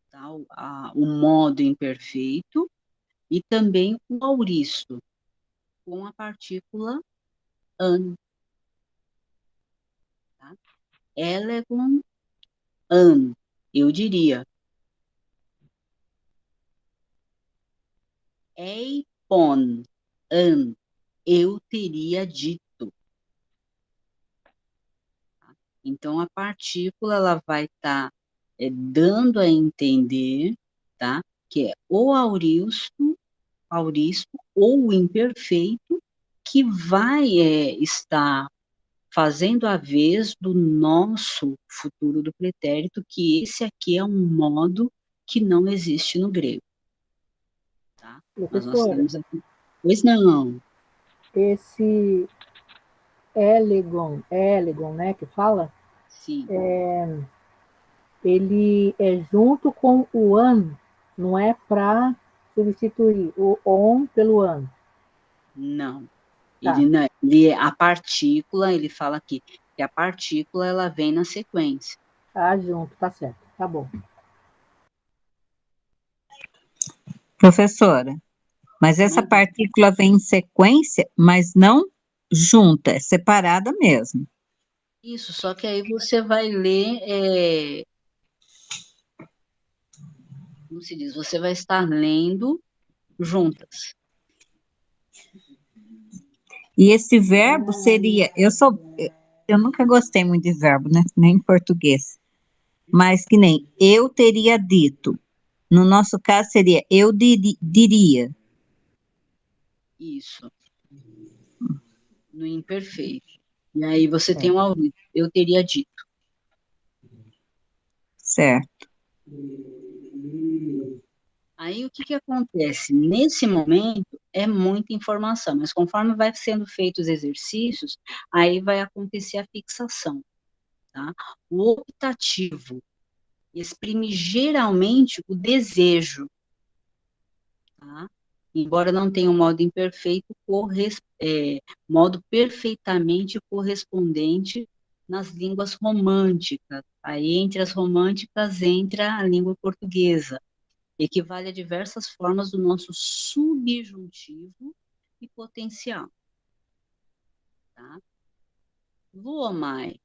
tá? O modo imperfeito, e também o auristo com a partícula an, tá? Elegon an, eu diria. Eipon an, eu teria dito. Então, a partícula ela vai estar dando a entender, tá, que é o auristo ou o imperfeito que vai estar fazendo a vez do nosso futuro do pretérito, que esse aqui é um modo que não existe no grego. Tá? Mas nós Professora, temos aqui. Pois não. esse elegon, né, que fala, Sim. ele é junto com o an, não é para substituir o on pelo an. Não. Tá, A partícula, ele fala aqui, que a partícula ela vem na sequência. tá junto, tá certo, tá bom. Professora, mas essa Não, partícula vem em sequência, mas não junta, é separada mesmo. isso, só que aí você vai ler, como se diz, você vai estar lendo juntas. E esse verbo seria, eu nunca gostei muito de verbo, né? Nem em português. Mas que nem eu teria dito. No nosso caso seria eu diria. Isso, no imperfeito. E aí você tem Certo. um aurido. Eu teria dito. Certo. Aí o que que acontece? Nesse momento é muita informação, mas conforme vai sendo feitos os exercícios, aí vai acontecer a fixação, tá? O optativo exprime geralmente o desejo, tá? Embora não tenha um modo imperfeito, modo perfeitamente correspondente nas línguas românticas. Aí, entre as românticas, entra a língua portuguesa. Equivale a diversas formas do nosso subjuntivo e potencial, tá? Luomai,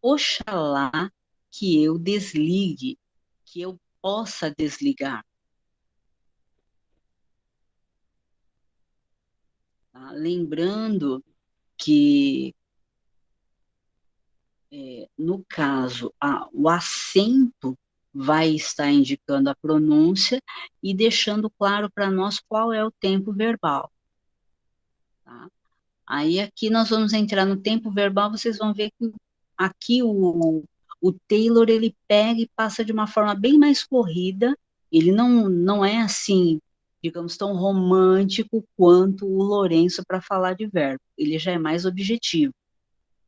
oxalá que eu desligue, que eu possa desligar. Tá? Lembrando que no caso, o acento vai estar indicando a pronúncia e deixando claro para nós qual é o tempo verbal. Tá? Aí aqui nós vamos entrar no tempo verbal, vocês vão ver que aqui o Taylor, ele pega e passa de uma forma bem mais corrida, ele não é assim, digamos, tão romântico quanto o Lourenço para falar de verbo, ele já é mais objetivo.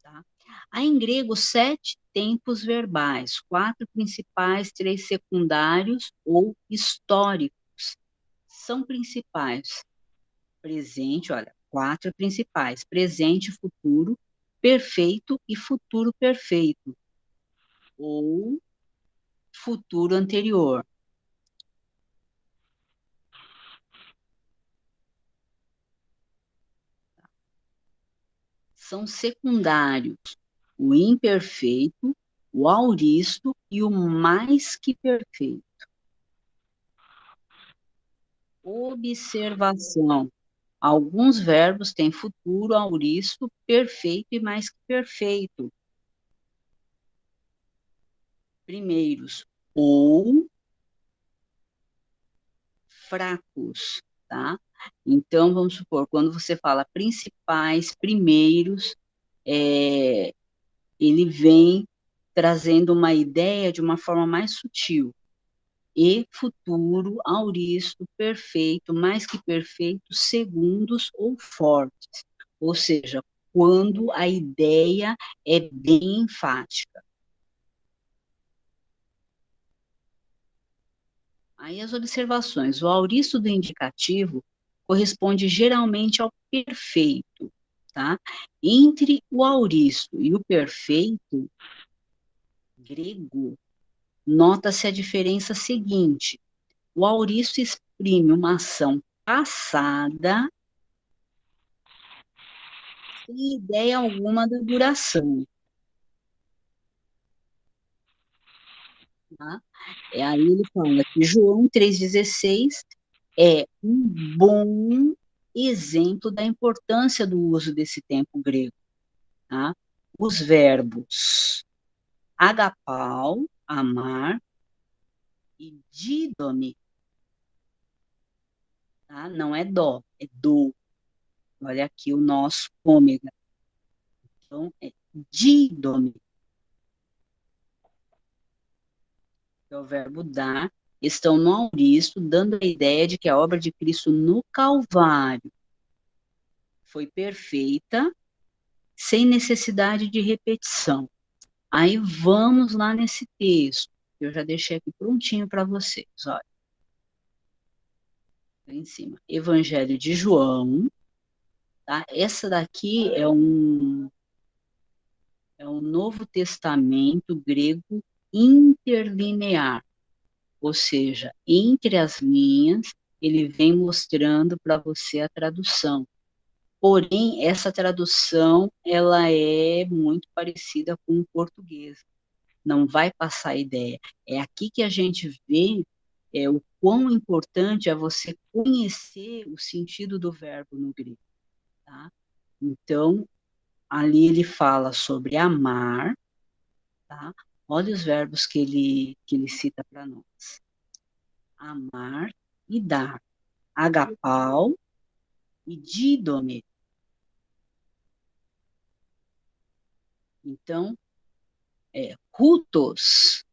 Tá? Há em grego 7 tempos verbais, 4 principais, 3 secundários ou históricos. São principais. Presente, olha, 4 principais: presente, futuro, perfeito e futuro perfeito, ou futuro anterior. São secundários o imperfeito, o auristo e o mais que perfeito. Observação. Alguns verbos têm futuro, auristo, perfeito e mais que perfeito. Primeiros, ou fracos, tá? Então, vamos supor, quando você fala principais, primeiros, ele vem trazendo uma ideia de uma forma mais sutil. E futuro, auristo, perfeito, mais que perfeito, segundos ou fortes. Ou seja, quando a ideia é bem enfática. Aí as observações. O auristo do indicativo corresponde geralmente ao perfeito, tá? Entre o auristo e o perfeito grego, nota-se a diferença seguinte. O auristo exprime uma ação passada sem ideia alguma da duração. Tá? Aí ele fala que João 3,16 é um bom exemplo da importância do uso desse tempo grego. Tá? Os verbos agapau, amar, e dídome, tá? Não é dó, é do. Olha aqui o nosso ômega. Então, é dídome, que é o verbo dar, estão no auristo, dando a ideia de que a obra de Cristo no Calvário foi perfeita, sem necessidade de repetição. Aí vamos lá nesse texto, que eu já deixei aqui prontinho para vocês, olha. Em cima, Evangelho de João, tá? Essa daqui é um Novo Testamento grego interlinear, ou seja, entre as linhas, ele vem mostrando para você a tradução. Porém, essa tradução, ela é muito parecida com o português. Não vai passar ideia. É aqui que a gente vê o quão importante é você conhecer o sentido do verbo no grego, tá? Então, ali ele fala sobre amar, tá? Olha os verbos que ele cita para nós. Amar e dar. Agapau e dídome. Então, rutos,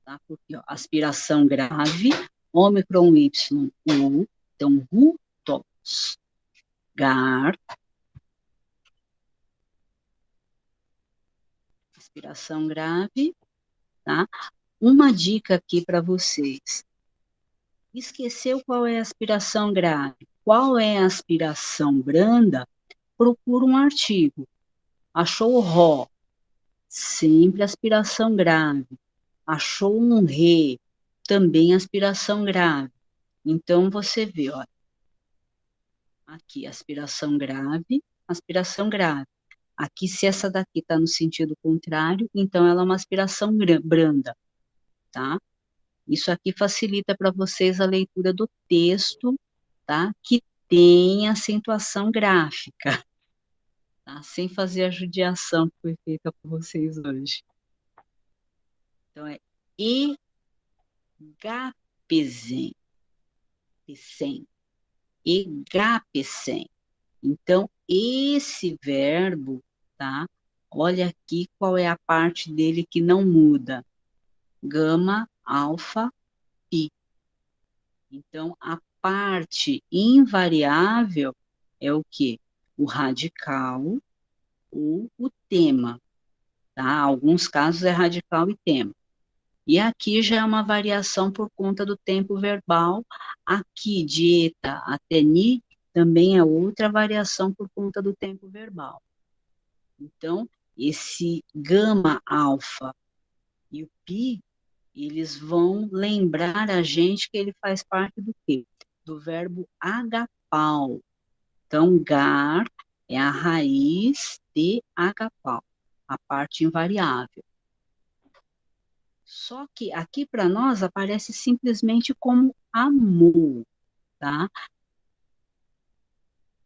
tá? Porque, ó, aspiração grave, ômicron Y, U, então, rutos. Gar, aspiração grave, tá? Uma dica aqui para vocês. Esqueceu qual é a aspiração grave? Qual é a aspiração branda? Procura um artigo. Achou o ró, sempre aspiração grave. Achou um re, também aspiração grave. Então, você vê, ó, aqui, aspiração grave, aspiração grave. Aqui, se essa daqui está no sentido contrário, então ela é uma aspiração branda, tá? Isso aqui facilita para vocês a leitura do texto, tá? Que tem acentuação gráfica. tá? Sem fazer a judiação que foi feita por vocês hoje. Então, é egapesen, egapesen. Então, esse verbo, tá? Olha aqui qual é a parte dele que não muda. Gama, alfa, pi. Então, a parte invariável é o quê? O radical ou o tema, tá? Alguns casos é radical e tema. E aqui já é uma variação por conta do tempo verbal. Aqui, de eta até ni, também é outra variação por conta do tempo verbal. Então, esse gama, alfa e o pi, eles vão lembrar a gente que ele faz parte do quê? Do verbo agapau. Então, gar é a raiz de agapau, a parte invariável. Só que aqui para nós aparece simplesmente como amor, tá?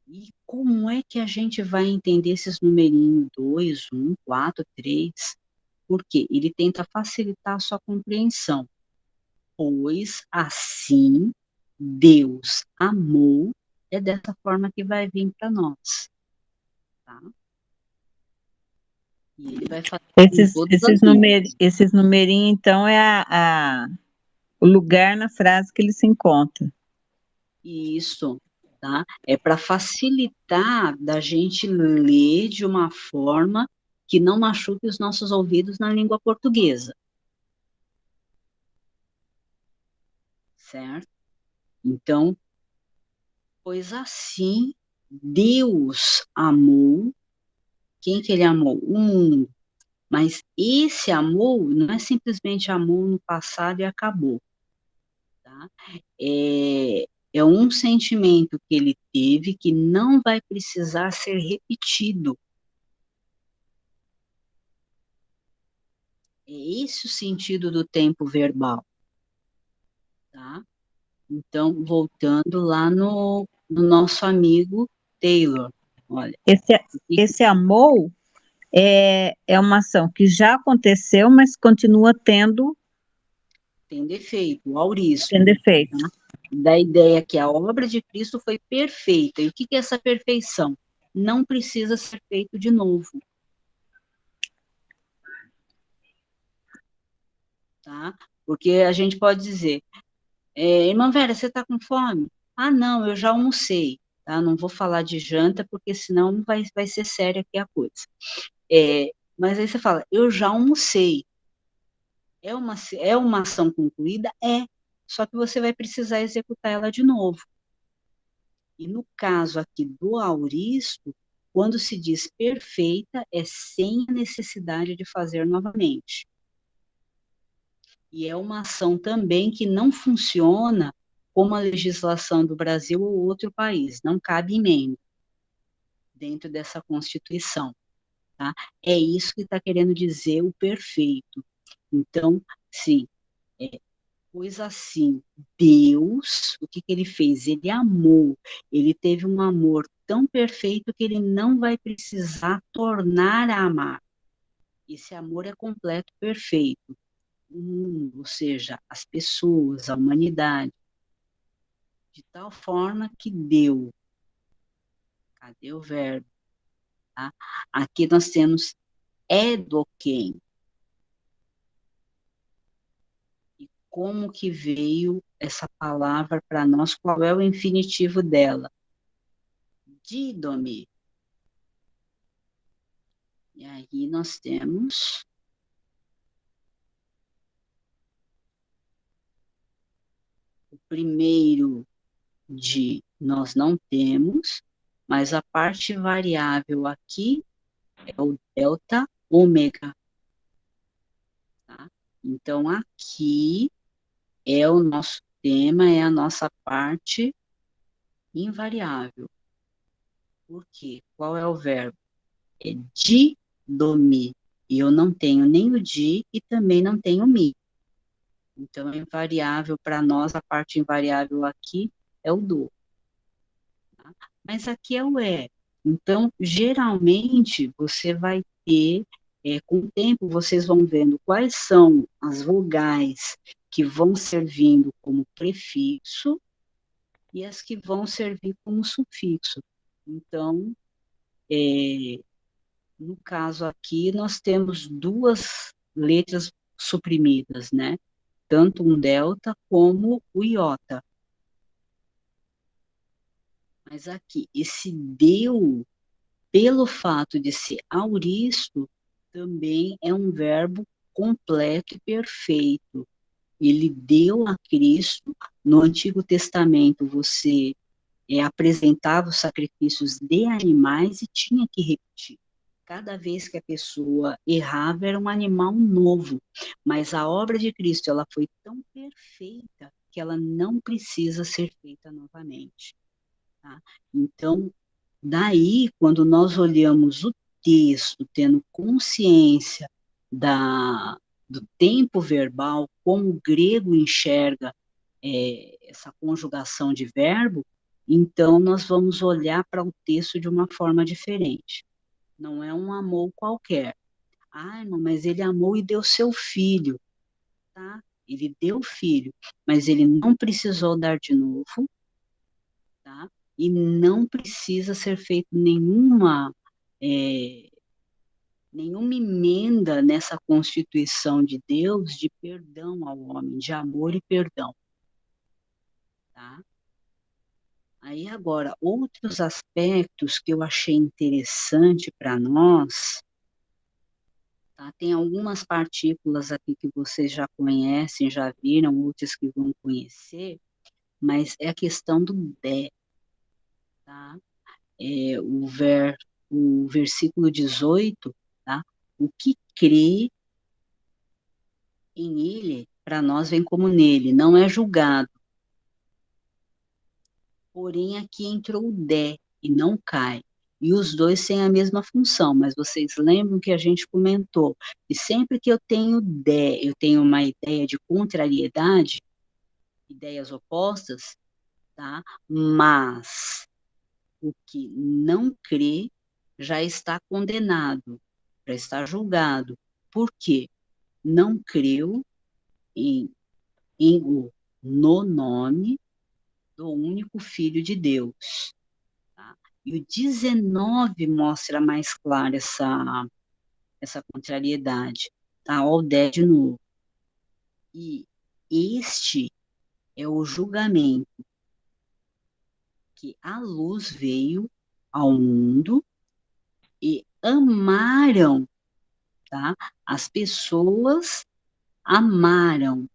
E como é que a gente vai entender esses numerinhos 2, 1, 4, 3? Porque ele tenta facilitar a sua compreensão. Pois assim Deus amou, é dessa forma que vai vir para nós, tá? E ele vai fazer com todas as línguas. Esses numerinhos, então, o lugar na frase que ele se encontra. Isso, tá? É para facilitar da gente ler de uma forma que não machuque os nossos ouvidos na língua portuguesa. Certo? Então, pois assim Deus amou. Quem que ele amou? O mundo. Mas esse amor não é simplesmente amor no passado e acabou. Tá? É um sentimento que ele teve que não vai precisar ser repetido. É esse o sentido do tempo verbal. Tá? Então, voltando lá no nosso amigo Taylor. Olha, Esse amor é uma ação que já aconteceu, mas continua tendo tem defeito, o aurismo. tem defeito. Tá? Da ideia que a obra de Cristo foi perfeita. E o que é essa perfeição? Não precisa ser feito de novo. Tá? Porque a gente pode dizer, irmã Vera, você está com fome? Ah, não, eu já almocei. Tá? Não vou falar de janta, porque senão vai ser séria aqui a coisa. Mas aí você fala, eu já almocei. É uma ação concluída? É. Só que você vai precisar executar ela de novo. E no caso aqui do auristo, quando se diz perfeita, é sem a necessidade de fazer novamente. E é uma ação também que não funciona como a legislação do Brasil ou outro país, não cabe emenda dentro dessa Constituição. Tá? É isso que está querendo dizer o perfeito. Então, sim, pois assim, Deus, o que ele fez? Ele amou, ele teve um amor tão perfeito que ele não vai precisar tornar a amar. Esse amor é completo, perfeito. O mundo, ou seja, as pessoas, a humanidade, de tal forma que deu. Cadê o verbo? Tá? Aqui nós temos edoquem. E como que veio essa palavra para nós? Qual é o infinitivo dela? Dídome. E aí nós temos o primeiro de nós não temos, mas a parte variável aqui é o delta ômega. Tá? Então, aqui é o nosso tema, é a nossa parte invariável. Por quê? Qual é o verbo? É didomi. E eu não tenho nem o di e também não tenho mi. Então, é invariável para nós, a parte invariável aqui é o do. Tá? Mas aqui é o é. Então, geralmente, você vai ter, com o tempo, vocês vão vendo quais são as vogais que vão servindo como prefixo e as que vão servir como sufixo. Então, no caso aqui, nós temos duas letras suprimidas, né? Tanto um delta como o iota. Mas aqui, esse deu, pelo fato de ser auristo, também é um verbo completo e perfeito. Ele deu a Cristo. No Antigo Testamento, você apresentava os sacrifícios de animais e tinha que repetir. Cada vez que a pessoa errava, era um animal novo. Mas a obra de Cristo, ela foi tão perfeita que ela não precisa ser feita novamente. Tá? Então, daí, quando nós olhamos o texto, tendo consciência do tempo verbal, como o grego enxerga essa conjugação de verbo, então nós vamos olhar para o texto de uma forma diferente. Não é um amor qualquer. Ah, irmão, mas ele amou e deu seu filho, tá? Ele deu o filho, mas ele não precisou dar de novo, tá? E não precisa ser feito nenhuma emenda nessa constituição de Deus de perdão ao homem, de amor e perdão, tá? Aí agora, outros aspectos que eu achei interessante para nós, tá? Tem algumas partículas aqui que vocês já conhecem, já viram, outras que vão conhecer, mas é a questão do dé, tá? O versículo 18, tá? O que crê em ele, para nós vem como nele, não é julgado. Porém, aqui entrou o dé e não cai. E os dois têm a mesma função, mas vocês lembram que a gente comentou que sempre que eu tenho dé, eu tenho uma ideia de contrariedade, ideias opostas, tá? Mas o que não crê já está condenado, já está julgado. Por quê? Não creu no nome do único Filho de Deus. Tá? E o 19 mostra mais claro essa contrariedade. Tá? Olha o 10 de novo. E este é o julgamento, que a luz veio ao mundo e amaram, tá? As pessoas amaram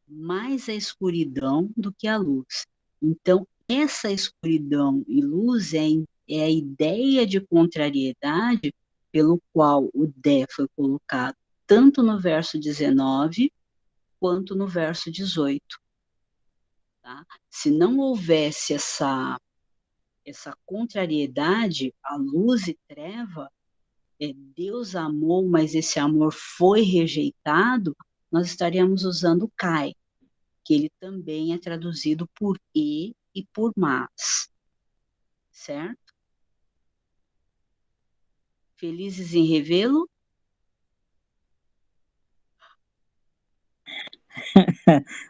mais a escuridão do que a luz. Então, essa escuridão e luz é a ideia de contrariedade pelo qual o dé foi colocado tanto no verso 19 quanto no verso 18. Tá? Se não houvesse essa contrariedade, a luz e treva, Deus amou, mas esse amor foi rejeitado, nós estaríamos usando Cai, que ele também é traduzido por e por mas, certo? Felizes em revê-lo?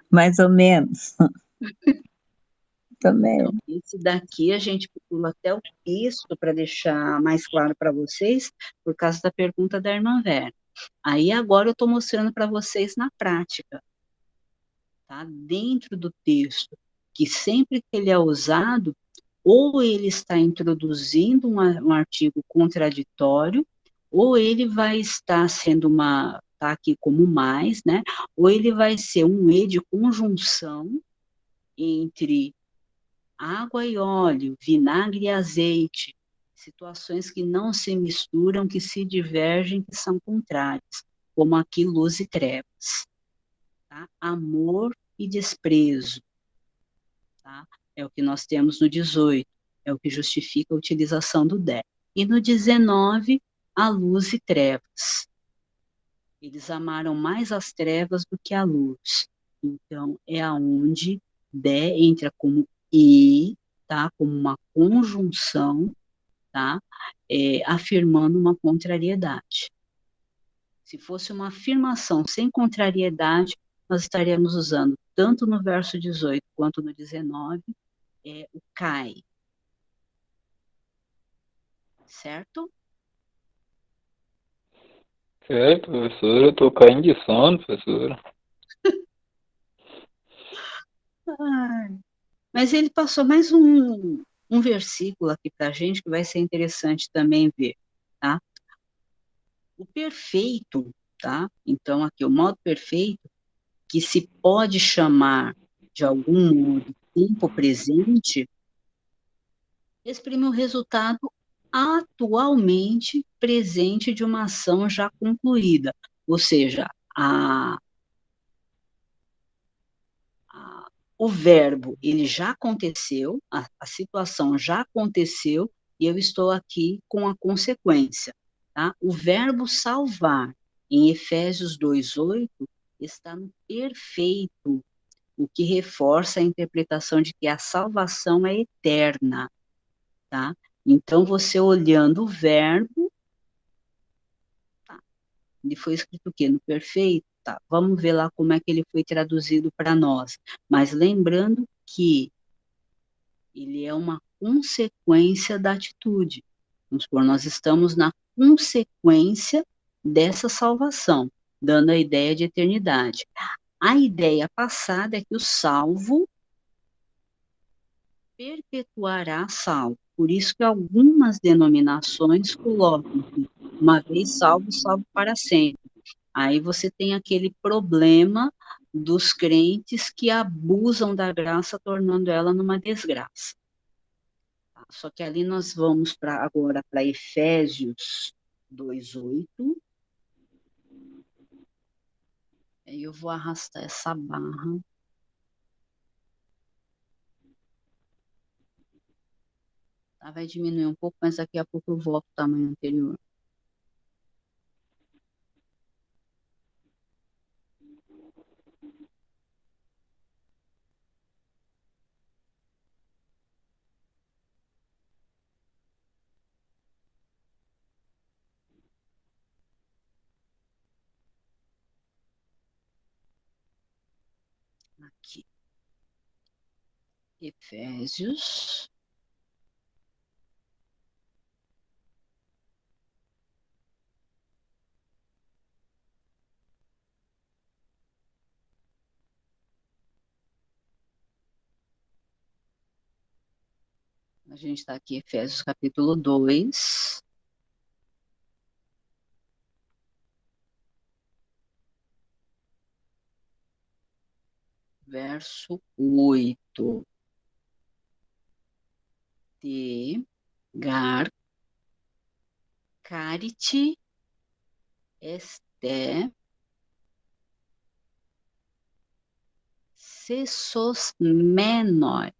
Mais ou menos. Também. Então, esse daqui a gente pula até o texto para deixar mais claro para vocês, por causa da pergunta da irmã Vera. Aí agora eu estou mostrando para vocês na prática, tá? Dentro do texto, que sempre que ele é usado, ou ele está introduzindo um artigo contraditório, ou ele vai estar sendo tá aqui como mais, né? Ou ele vai ser um e de conjunção entre água e óleo, vinagre e azeite, situações que não se misturam, que se divergem, que são contrárias, como aqui luz e trevas, tá? Amor e desprezo, tá? É o que nós temos no 18, é o que justifica a utilização do dé. E no 19, a luz e trevas. Eles amaram mais as trevas do que a luz. Então, é aonde dé entra como e, tá? Como uma conjunção tá? Afirmando uma contrariedade. Se fosse uma afirmação sem contrariedade, nós estaríamos usando, tanto no verso 18 quanto no 19, o cai. Certo? Certo, professora, eu tô caindo de sono, professora. Ai, mas ele passou mais um versículo aqui para a gente que vai ser interessante também ver, tá? O perfeito, tá? Então, aqui, o modo perfeito, que se pode chamar de algum modo tempo presente, exprime o resultado atualmente presente de uma ação já concluída. Ou seja, o verbo, ele já aconteceu, a situação já aconteceu, e eu estou aqui com a consequência. Tá? O verbo salvar, em Efésios 2:8, está no perfeito, o que reforça a interpretação de que a salvação é eterna. Tá? Então, você olhando o verbo, tá? Ele foi escrito o quê? No perfeito? Tá, vamos ver lá como é que ele foi traduzido para nós. Mas lembrando que ele é uma consequência da atitude. Vamos supor, nós estamos na consequência dessa salvação, dando a ideia de eternidade. A ideia passada é que o salvo perpetuará salvo. Por isso que algumas denominações colocam que uma vez salvo, salvo para sempre. Aí você tem aquele problema dos crentes que abusam da graça, tornando ela numa desgraça. Só que ali nós vamos agora para Efésios 2:8. Aí eu vou arrastar essa barra. Tá, vai diminuir um pouco, mas daqui a pouco eu volto ao tamanho anterior. Aqui. Efésios. A gente está aqui, Efésios capítulo 2. Verso 8. De gar carite este sessos menor.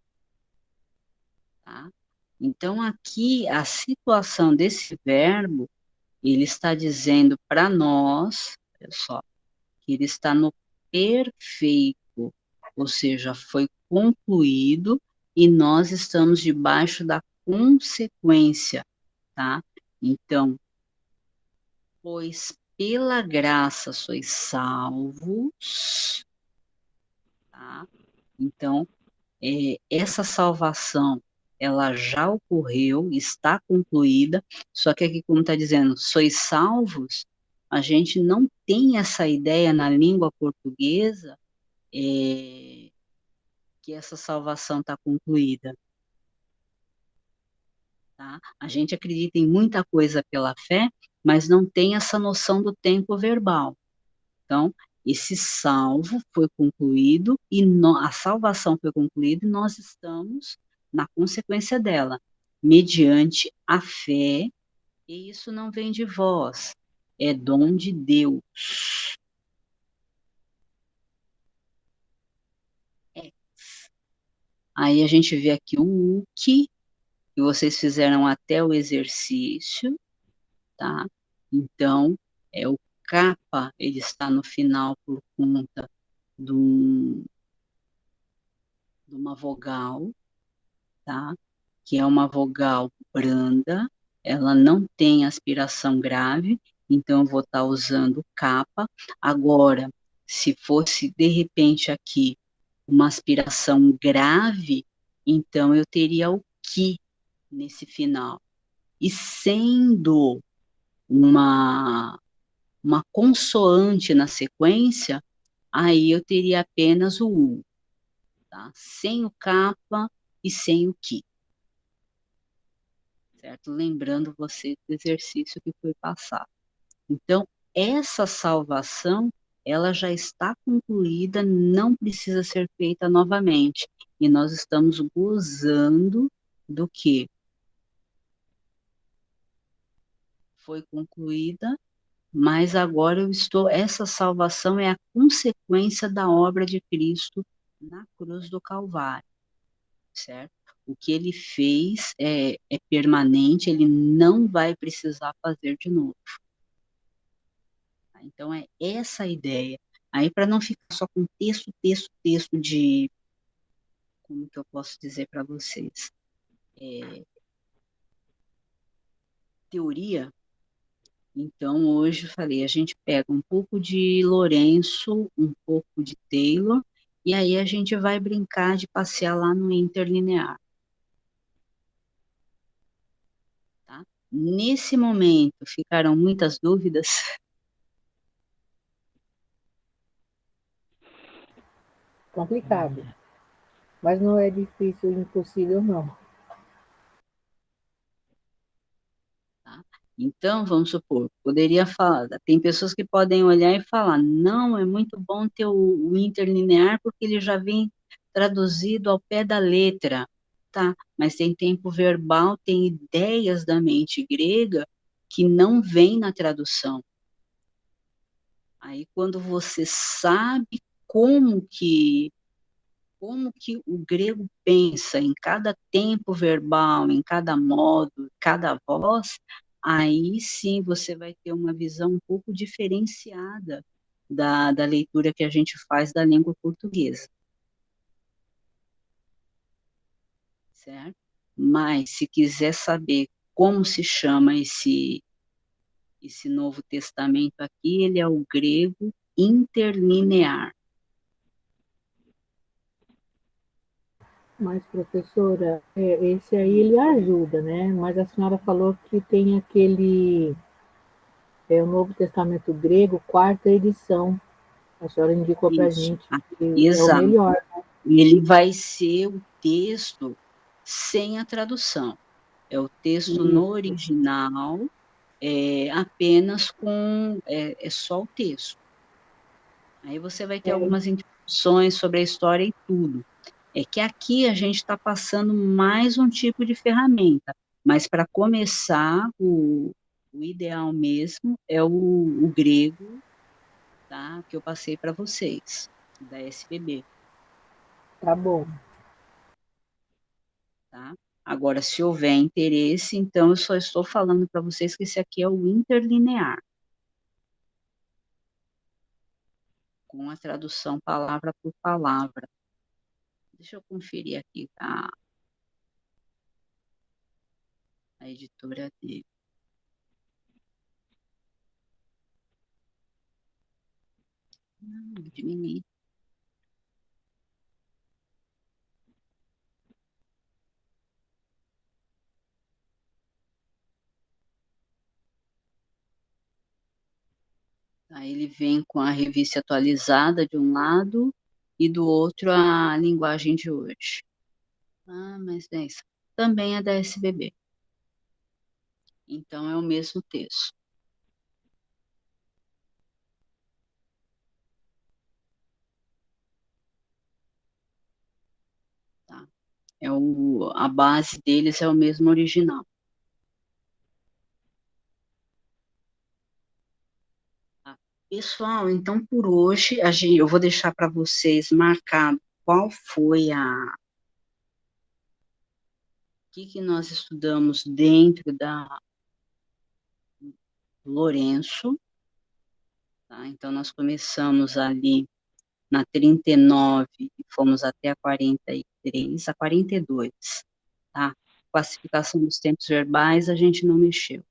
Tá? Então, aqui, a situação desse verbo, ele está dizendo para nós, olha só, que ele está no perfeito, ou seja, foi concluído e nós estamos debaixo da consequência, tá? Então, pois pela graça sois salvos, tá? Então, essa salvação, ela já ocorreu, está concluída, só que aqui, como está dizendo, sois salvos, a gente não tem essa ideia na língua portuguesa que essa salvação está concluída. Tá? A gente acredita em muita coisa pela fé, mas não tem essa noção do tempo verbal. Então, esse salvo foi concluído e a salvação foi concluída e nós estamos na consequência dela, mediante a fé, e isso não vem de vós, é dom de Deus. Aí a gente vê aqui o que vocês fizeram até o exercício, tá? Então, o capa, ele está no final por conta de uma vogal, tá? Que é uma vogal branda, ela não tem aspiração grave, então eu vou estar usando capa. Agora, se fosse de repente aqui uma aspiração grave, então eu teria o que nesse final. E sendo uma consoante na sequência, aí eu teria apenas o U, tá? Sem o capa e sem o que. Certo? Lembrando você do exercício que foi passado. Então, essa salvação, ela já está concluída, não precisa ser feita novamente. E nós estamos gozando do que foi concluída, mas agora essa salvação é a consequência da obra de Cristo na cruz do Calvário, certo? O que ele fez é permanente, ele não vai precisar fazer de novo. Tá? Então, é essa a ideia. Aí, para não ficar só com texto de, como que eu posso dizer para vocês? Teoria. Então, hoje eu falei, a gente pega um pouco de Lourenço, um pouco de Taylor, e aí a gente vai brincar de passear lá no interlinear. Tá? Nesse momento, ficaram muitas dúvidas? Complicado. Mas não é difícil, impossível, não. Tá? Então, vamos supor, poderia falar, tem pessoas que podem olhar e falar, não, é muito bom ter o interlinear porque ele já vem traduzido ao pé da letra, tá? Mas tem tempo verbal, tem ideias da mente grega que não vêm na tradução. Aí, quando você sabe como que o grego pensa em cada tempo verbal, em cada modo, cada voz, aí sim você vai ter uma visão um pouco diferenciada da leitura que a gente faz da língua portuguesa, certo? Mas se quiser saber como se chama esse Novo Testamento aqui, ele é o grego interlinear. Mas, professora, esse aí ele ajuda, né? Mas a senhora falou que tem aquele, o Novo Testamento grego, quarta edição. A senhora indicou para a Isso, gente que é o exato. melhor. Ele vai ser o texto sem a tradução. É o texto no Isso. original, apenas é só o texto. Aí você vai ter É, algumas introduções sobre a história e tudo. É que aqui a gente está passando mais um tipo de ferramenta, mas para começar, o ideal mesmo é o grego, tá, que eu passei para vocês, da SBB. tá bom. Tá? Agora, se houver interesse, então eu só estou falando para vocês que esse aqui é o interlinear, com a tradução palavra por palavra. Deixa eu conferir aqui a editora dele. Não, diminuí. Aí ele vem com a revista atualizada de um lado e do outro a linguagem de hoje. Ah, mas é isso. Também é da SBB. Então é o mesmo texto. Tá? A base deles é o mesmo original. Tá? Pessoal, então por hoje eu vou deixar para vocês marcado qual foi o que nós estudamos dentro da Lourenço, tá? Então nós começamos ali na 39 e fomos até a 43, a 42, tá? classificação dos tempos verbais, a gente não mexeu.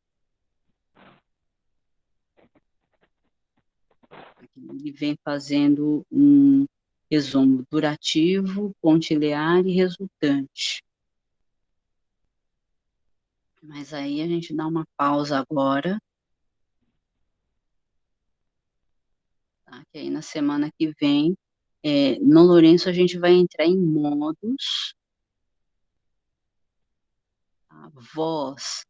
Ele vem fazendo um resumo durativo, pontilhar e resultante. Mas aí a gente dá uma pausa agora, tá? Que aí na semana que vem, no Lourenço a gente vai entrar em modos, a voz,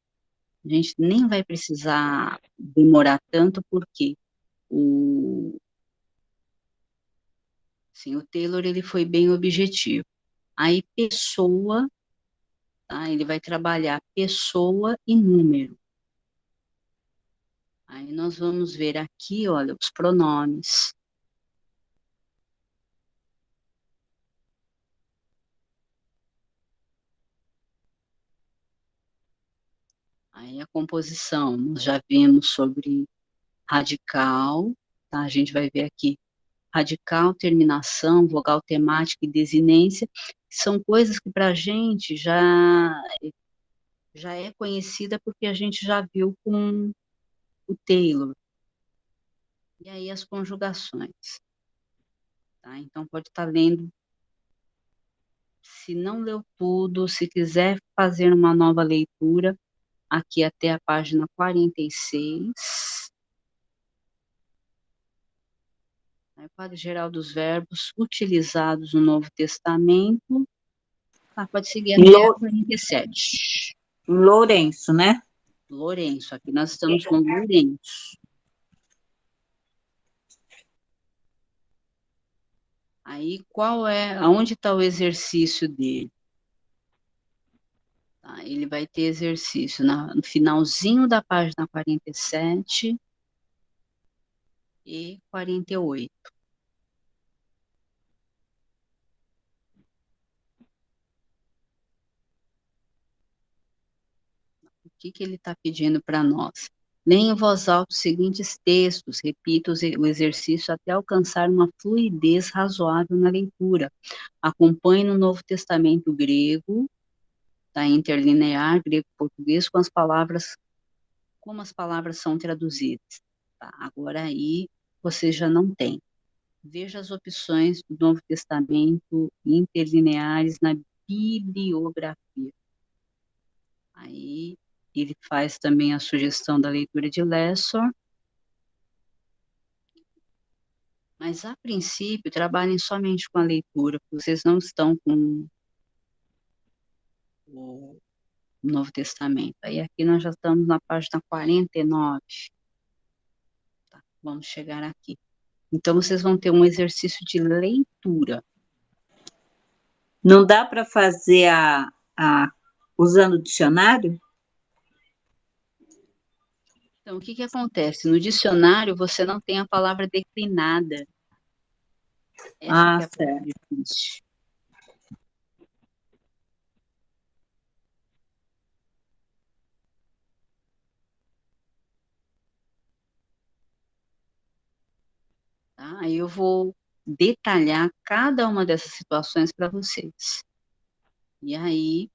a gente nem vai precisar demorar tanto, porque assim, o Taylor ele foi bem objetivo. Aí pessoa, tá? Ele vai trabalhar pessoa e número. Aí nós vamos ver aqui, olha, os pronomes. Aí a composição, nós já vimos sobre radical, tá? A gente vai ver aqui radical, terminação, vogal temática e desinência, são coisas que para a gente já é conhecida porque a gente já viu com o Taylor. E aí as conjugações. Tá? Então pode estar lendo, se não leu tudo, se quiser fazer uma nova leitura, aqui até a página 46. O quadro geral dos verbos utilizados no Novo Testamento. Pode seguir até a 47. Lourenço, né? Lourenço, aqui nós estamos com Lourenço. Aí, aonde está o exercício dele? Tá, ele vai ter exercício no finalzinho da página 47 e 48. O que ele está pedindo para nós? Leia em voz alta os seguintes textos, repita o exercício até alcançar uma fluidez razoável na leitura. Acompanhe no Novo Testamento grego, tá, interlinear, grego-português, com as palavras, como as palavras são traduzidas. Tá, agora aí você já não tem. Veja as opções do Novo Testamento interlineares na bibliografia. Aí ele faz também a sugestão da leitura de Lessor. Mas, a princípio, trabalhem somente com a leitura, porque vocês não estão com o Novo Testamento. Aí aqui nós já estamos na página 49. Tá, vamos chegar aqui. Então, vocês vão ter um exercício de leitura. Não dá para fazer usando o dicionário? Então, o que acontece? No dicionário, você não tem a palavra declinada. Essa que é a parte difícil. Tá? Aí eu vou detalhar cada uma dessas situações para vocês. E aí,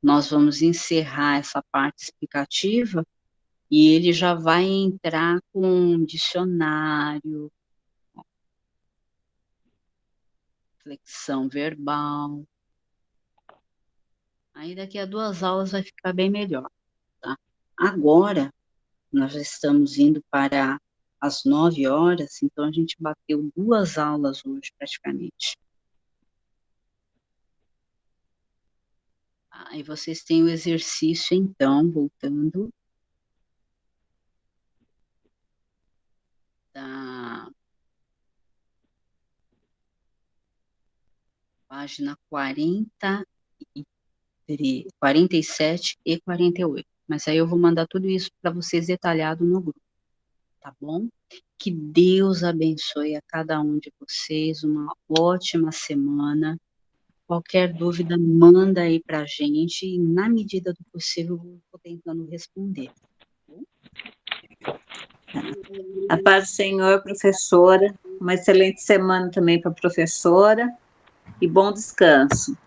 nós vamos encerrar essa parte explicativa e ele já vai entrar com um dicionário, flexão verbal. Aí daqui a 2 aulas vai ficar bem melhor, tá? Agora, nós já estamos indo para as 9 horas, então a gente bateu 2 aulas hoje, praticamente. Aí vocês têm o exercício, então, voltando, da página 47 e 48. Mas aí eu vou mandar tudo isso para vocês detalhado no grupo, tá bom? Que Deus abençoe a cada um de vocês, uma ótima semana. Qualquer dúvida, manda aí para a gente e, na medida do possível, eu vou tentando responder. A paz do Senhor, professora. Uma excelente semana também para a professora e bom descanso.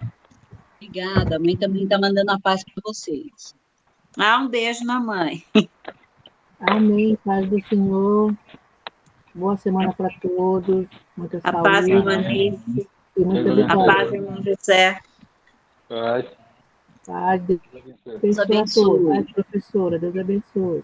Obrigada. A mãe também está mandando a paz para vocês. Um beijo, mamãe. Amém. Paz do Senhor. Boa semana para todos. Muita A paz, saúde irmã Nice. e muita Deus A vitória. paz, irmão José. Paz. Paz, Deus Deus abençoe a todos. abençoe. Paz, professora. Deus abençoe.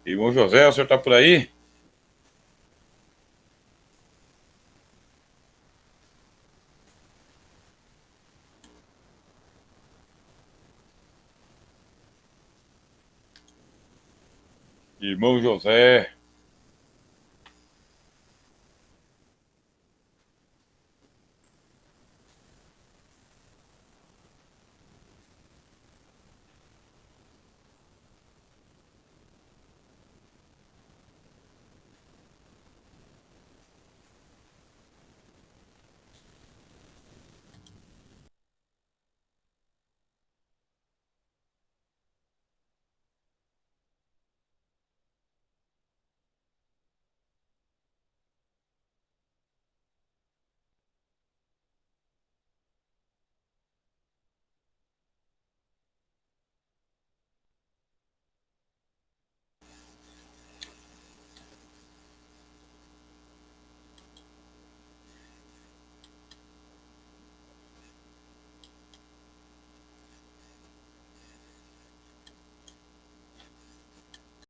Irmão José, o senhor está por aí? Irmão José.